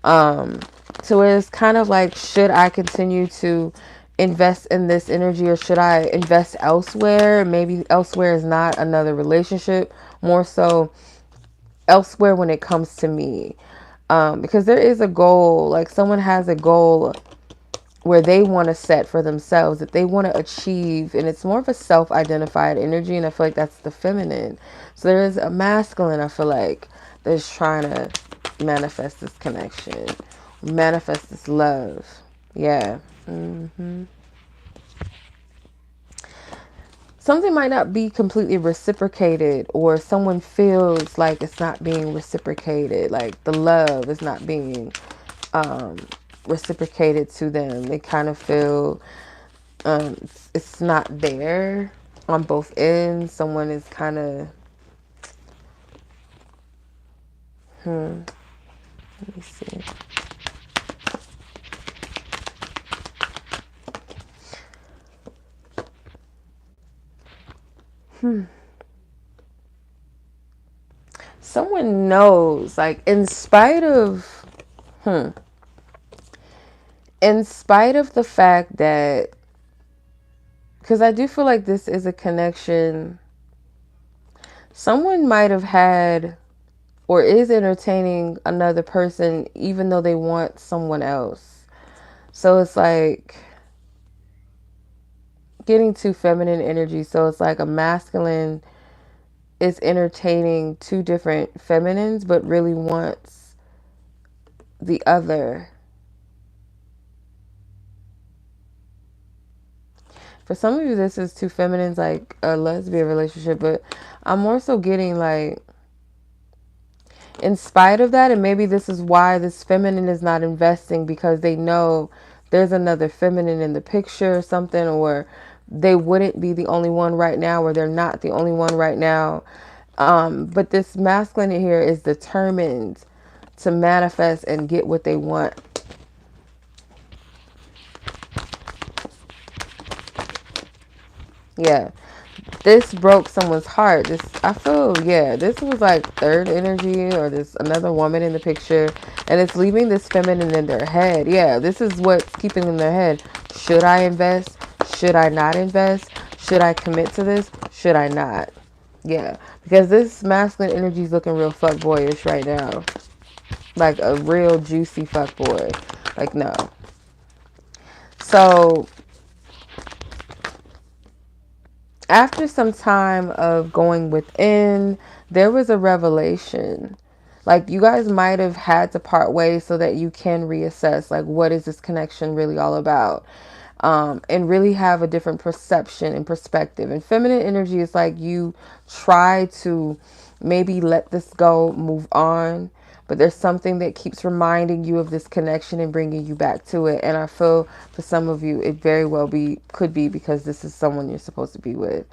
So it's kind of like, should I continue to invest in this energy, or should I invest elsewhere? Maybe elsewhere is not another relationship, more so elsewhere when it comes to me. Because there is a goal, like someone has a goal where they want to set for themselves, that they want to achieve, and it's more of a self-identified energy, and I feel like that's the feminine. So there is a masculine, I feel like, that's trying to manifest this connection, manifest this love. Yeah. Something might not be completely reciprocated, or someone feels like it's not being reciprocated, like the love is not being reciprocated to them. They kind of feel it's not there on both ends. Someone is kind of let me see. Someone knows, like, in spite of the fact that, because I do feel like this is a connection, someone might have had or is entertaining another person even though they want someone else. So it's like getting too feminine energy. So it's like a masculine is entertaining two different feminines, but really wants the other. For some of you, this is two feminines, like a lesbian relationship, but I'm more so getting like, in spite of that, and maybe this is why this feminine is not investing, because they know there's another feminine in the picture or something, or they wouldn't be the only one right now, or they're not the only one right now. But this masculine here is determined to manifest and get what they want. Yeah. This broke someone's heart. This, I feel, yeah, this was like third energy, or this another woman in the picture, and it's leaving this feminine in their head. Yeah, this is what's keeping them in their head. Should I invest? Should I not invest? Should I commit to this? Should I not? Yeah, because this masculine energy is looking real fuckboyish right now. Like a real juicy fuckboy. Like, no. So after some time of going within, there was a revelation. Like, you guys might have had to part ways so that you can reassess, like, what is this connection really all about? And really have a different perception and perspective. And feminine energy is like, you try to maybe let this go, move on, but there's something that keeps reminding you of this connection and bringing you back to it. And I feel for some of you, it very well could be because this is someone you're supposed to be with.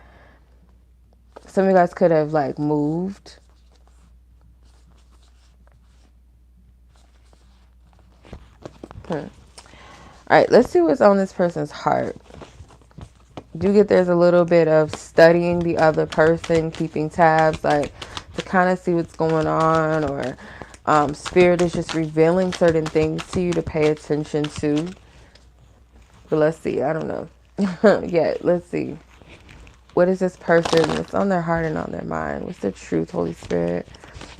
Some of you guys could have like moved. All right, let's see what's on this person's heart. Do get there's a little bit of studying the other person, keeping tabs, like to kind of see what's going on, or Spirit is just revealing certain things to you to pay attention to. But let's see, I don't know. Yeah, let's see. What is this person? What's on their heart and on their mind? What's the truth, Holy Spirit,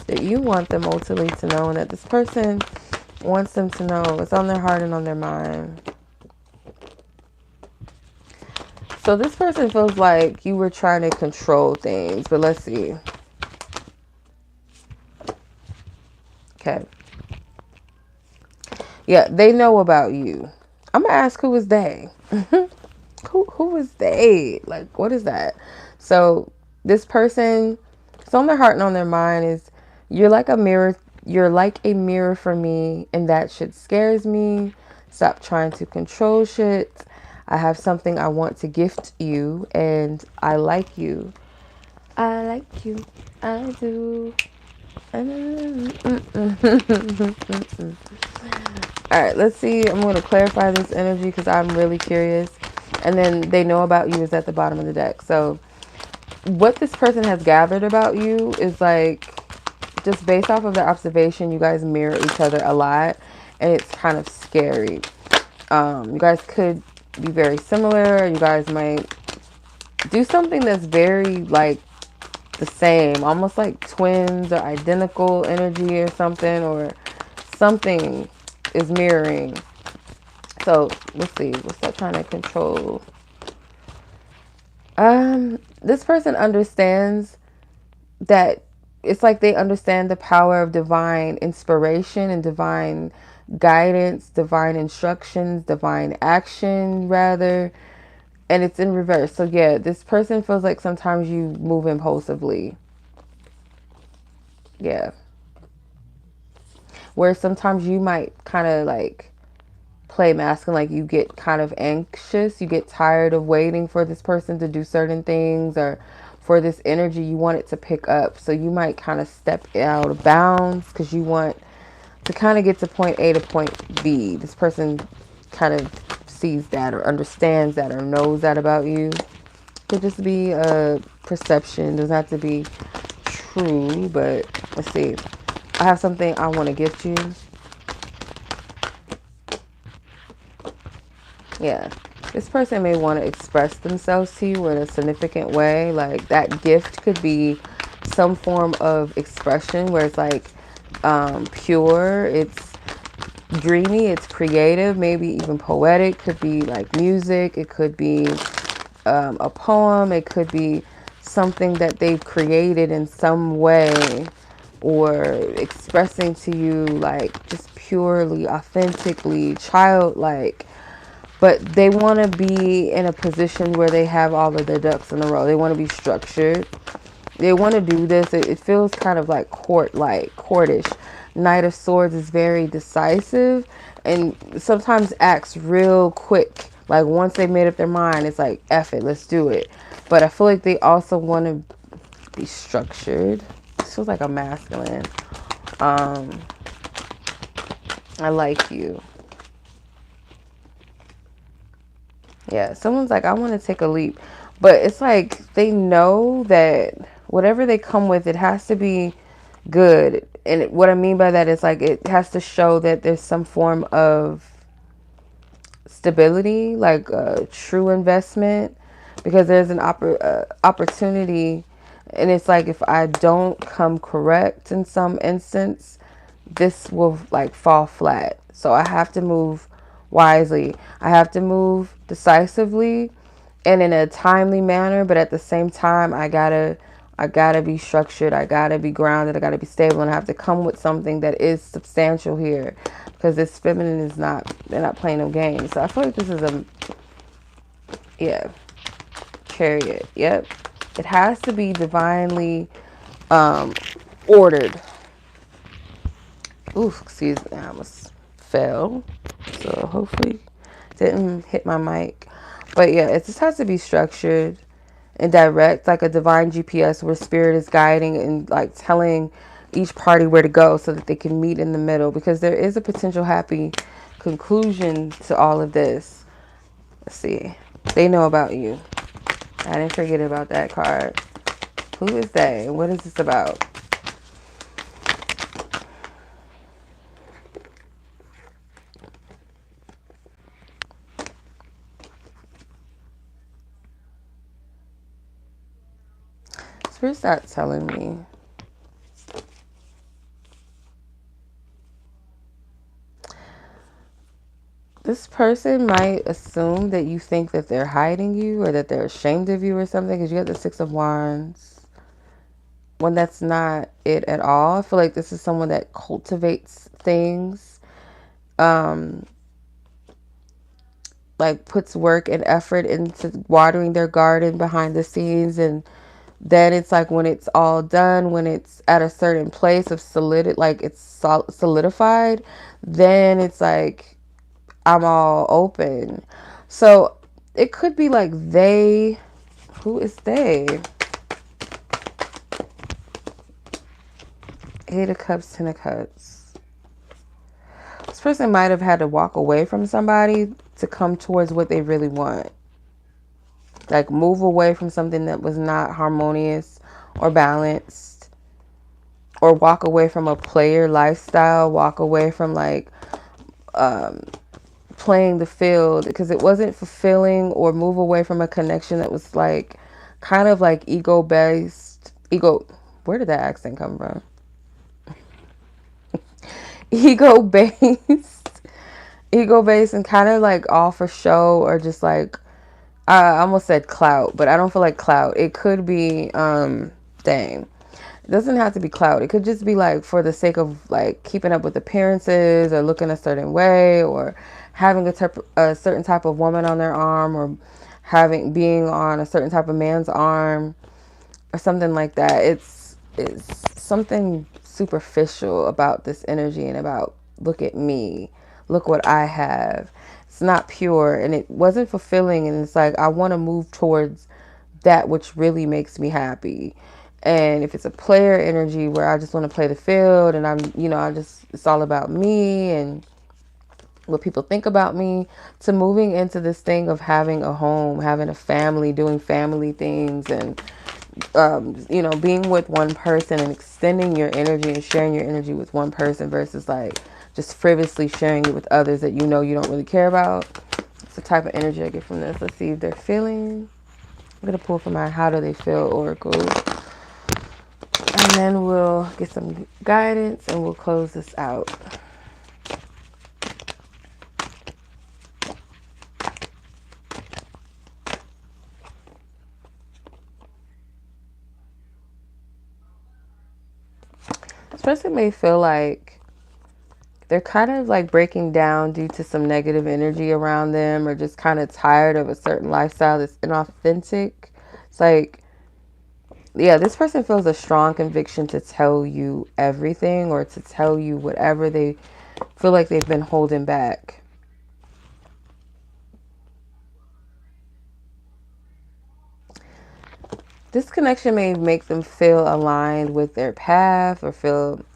that you want them ultimately to know, and that this person wants them to know? It's on their heart and on their mind. So this person feels like you were trying to control things, but let's see. Okay. Yeah, they know about you. I'm going to ask, who is they? Who is they? Like, what is that? So this person, it's on their heart and on their mind, is you're like a mirror. You're like a mirror for me, and that shit scares me. Stop trying to control shit. I have something I want to gift you, and I like you. I like you. I do. All right, let's see. I'm going to clarify this energy because I'm really curious. And then they know about you is at the bottom of the deck. So what this person has gathered about you is like, just based off of their observation, you guys mirror each other a lot. And it's kind of scary. You guys could be very similar. You guys might do something that's very like the same, almost like twins or identical energy or something, or something is mirroring. So let's see, what's that trying to control? This person understands that it's like they understand the power of divine inspiration and divine guidance, divine instructions, divine action rather, and it's in reverse. So yeah, this person feels like sometimes you move impulsively. Yeah. Where sometimes you might kind of like play masculine, like you get kind of anxious, you get tired of waiting for this person to do certain things, or for this energy you want it to pick up. So you might kind of step out of bounds because you want to kind of get to point A to point B. This person kind of sees that or understands that or knows that about you. Could just be a perception, doesn't have to be true. But let's see, I have something I want to gift you. Yeah, this person may want to express themselves to you in a significant way. Like that gift could be some form of expression where it's like pure, it's dreamy, it's creative, maybe even poetic. Could be like music, it could be a poem, it could be something that they've created in some way, or expressing to you like just purely, authentically, childlike. But they want to be in a position where they have all of their ducks in a row. They want to be structured. They want to do this. It feels kind of like courtish. Knight of Swords is very decisive and sometimes acts real quick. Like once they made up their mind, it's like, F it, let's do it. But I feel like they also want to be structured. This feels like a masculine. I like you. Yeah, someone's like, I want to take a leap. But it's like they know that whatever they come with, it has to be good. And what I mean by that is like it has to show that there's some form of stability, like a true investment. Because there's an opportunity. And it's like if I don't come correct in some instance, this will like fall flat. So I have to move wisely. I have to move decisively and in a timely manner, but at the same time I gotta be structured, I gotta be grounded, I gotta be stable, and I have to come with something that is substantial here, because this feminine is not, they're not playing no games. So I feel like this is a, yeah, Chariot. Yep, it has to be divinely ordered. Oof, excuse me, I almost fell. So hopefully didn't hit my mic. But yeah, it just has to be structured and direct, like a divine GPS where spirit is guiding and like telling each party where to go so that they can meet in the middle, because there is a potential happy conclusion to all of this. Let's see. They know about you. I didn't forget about that card. Who is they? What is this about? Spirit's not telling me. This person might assume that you think that they're hiding you or that they're ashamed of you or something, because you got the Six of Wands. When that's not it at all. I feel like this is someone that cultivates things, like puts work and effort into watering their garden behind the scenes, and then it's like when it's all done, when it's at a certain place of solidified, then it's like I'm all open. So it could be like they, who is they? Eight of Cups, Ten of Cups. This person might have had to walk away from somebody to come towards what they really want. Like move away from something that was not harmonious or balanced. Or walk away from a player lifestyle. Walk away from like playing the field because it wasn't fulfilling, or move away from a connection that was like kind of like ego-based. Where did that accent come from? ego-based and kind of like all for show, or just like I almost said clout, but I don't feel like clout. It could be dang, it doesn't have to be clout. It could just be like for the sake of like keeping up with appearances, or looking a certain way, or having a certain type of woman on their arm, or being on a certain type of man's arm, or something like that. It's something superficial about this energy, and about look at me, look what I have. It's not pure, and it wasn't fulfilling, and it's like I want to move towards that which really makes me happy. And if it's a player energy where I just want to play the field, and it's all about me and what people think about me, to moving into this thing of having a home, having a family, doing family things, and being with one person and extending your energy and sharing your energy with one person versus like just frivolously sharing it with others that you don't really care about. It's the type of energy I get from this. Let's see if they're feeling. I'm going to pull from my How Do They Feel Oracle. And then we'll get some guidance and we'll close this out. This person may feel like they're kind of like breaking down due to some negative energy around them, or just kind of tired of a certain lifestyle that's inauthentic. It's like, yeah, this person feels a strong conviction to tell you everything, or to tell you whatever they feel like they've been holding back. This connection may make them feel aligned with their path, or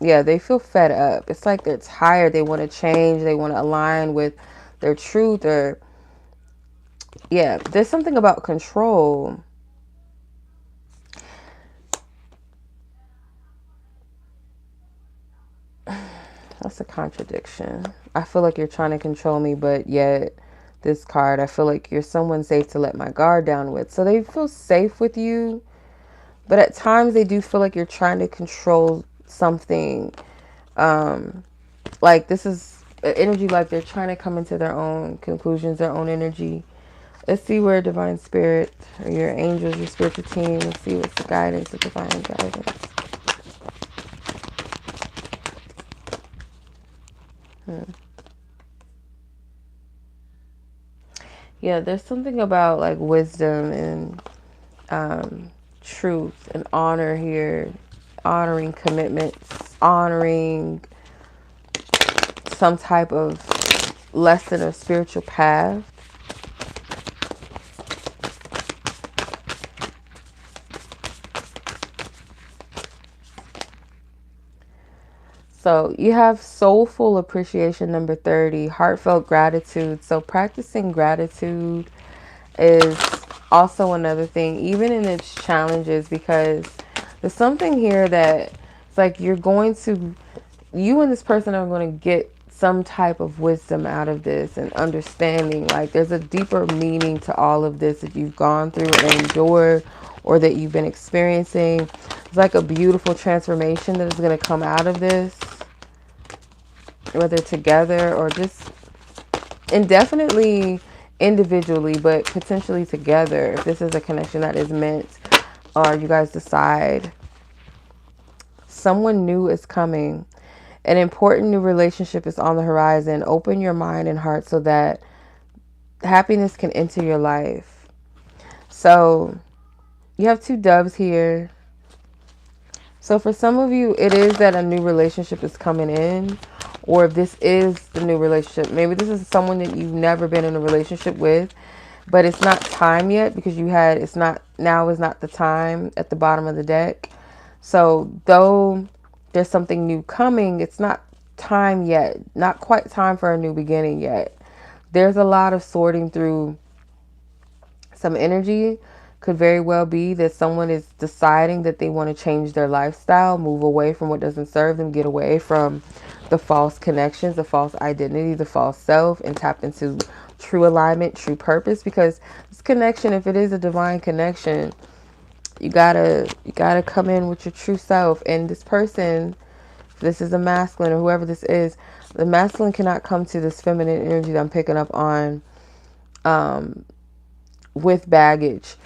they feel fed up. It's like they're tired. They want to change. They want to align with their truth, or there's something about control. That's a contradiction. I feel like you're trying to control me, but yet this card, I feel like you're someone safe to let my guard down with. So they feel safe with you, but at times they do feel like you're trying to control something. Like this is an energy like they're trying to come into their own conclusions, their own energy. Let's see where Divine Spirit, or your angels, your spiritual team, let's see what's the guidance, the divine guidance. Yeah, there's something about like wisdom and truth and honor here. Honoring commitments, honoring some type of lesson or spiritual path. So you have soulful appreciation, number 30, heartfelt gratitude. So practicing gratitude is Also, another thing, even in its challenges, because there's something here that it's like you and this person are going to get some type of wisdom out of this and understanding. Like there's a deeper meaning to all of this that you've gone through and endured, or that you've been experiencing. It's like a beautiful transformation that is going to come out of this, whether together or just indefinitely individually, but potentially together. If this is a connection that is meant, or you guys decide someone new is coming, an important new relationship is on the horizon. Open your mind and heart so that happiness can enter your life. So you have two doves here. So for some of you, it is that a new relationship is coming in, or if this is the new relationship, maybe this is someone that you've never been in a relationship with, but it's not time yet because now is not the time at the bottom of the deck. So though there's something new coming, it's not time yet, not quite time for a new beginning yet. There's a lot of sorting through some energy. Could very well be that someone is deciding that they want to change their lifestyle, move away from what doesn't serve them, get away from the false connections, the false identity, the false self, and tap into true alignment, true purpose. Because this connection, if it is a divine connection, you gotta come in with your true self. And this person, if this is a masculine or whoever this is, the masculine cannot come to this feminine energy that I'm picking up on with baggage.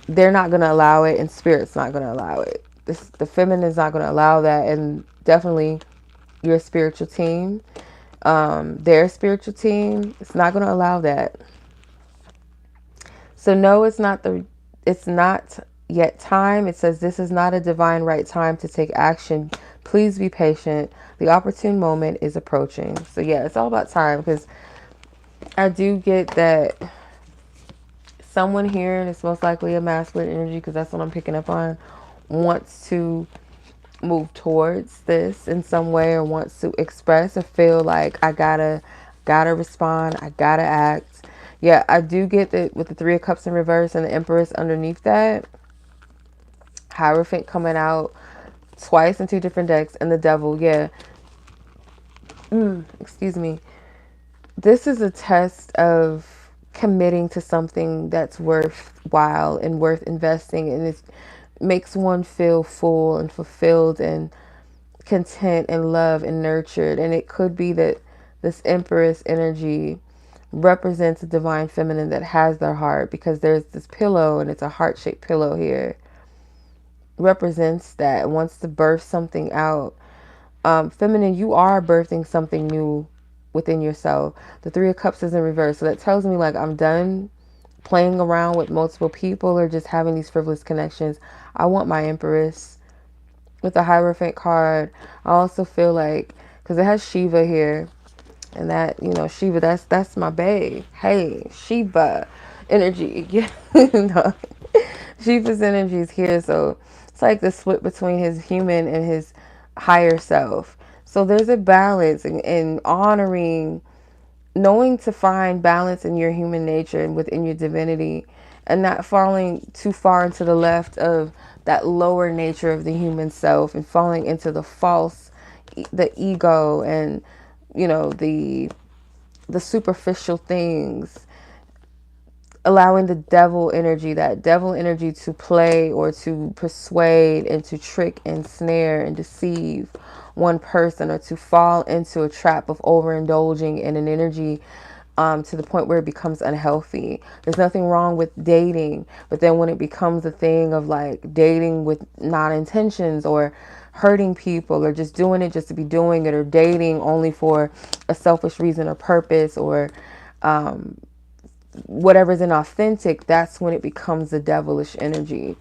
They're not going to allow it, and spirit's not going to allow it. The feminine is not going to allow that. And definitely your spiritual team, their spiritual team, it's not going to allow that. So no, it's not yet time. It says this is not a divine right time to take action. Please be patient. The opportune moment is approaching. So yeah, it's all about time, because I do get that someone here, and it's most likely a masculine energy because that's what I'm picking up on, wants to move towards this in some way, or wants to express or feel like I gotta respond, I gotta act. Yeah, I do get that with the Three of Cups in reverse and the Empress underneath that. Hierophant coming out twice in two different decks, and the Devil. Yeah. Excuse me. This is a test of committing to something that's worthwhile and worth investing, and it makes one feel full and fulfilled and content and loved and nurtured. And it could be that this Empress energy represents a divine feminine that has their heart, because there's this pillow, and it's a heart-shaped pillow here, represents that, wants to birth something out. Feminine, you are birthing something new within yourself. The Three of Cups is in reverse. So that tells me like I'm done playing around with multiple people or just having these frivolous connections. I want my Empress. With the Hierophant card, I also feel like, because it has Shiva here, and that, you know, Shiva, that's my babe. Hey, Shiva energy. Yeah. No. Shiva's energy is here. So it's like the split between his human and his higher self. So there's a balance in honoring, knowing to find balance in your human nature and within your divinity, and not falling too far into the left of that lower nature of the human self and falling into the false, the ego, and, you know, the superficial things. Allowing the devil energy, that devil energy, to play or to persuade and to trick and snare and deceive one person, or to fall into a trap of overindulging in an energy to the point where it becomes unhealthy. There's nothing wrong with dating, but then when it becomes a thing of like dating with non-intentions, or hurting people, or just doing it just to be doing it, or dating only for a selfish reason or purpose, or whatever's inauthentic, that's when it becomes a devilish energy.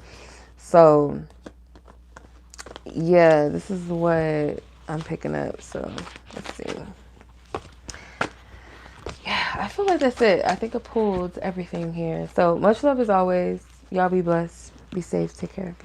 So yeah, this is what I'm picking up. So let's see. Yeah, I feel like that's it. I think I pulled everything here. So much love as always. Y'all be blessed. Be safe. Take care. Peace.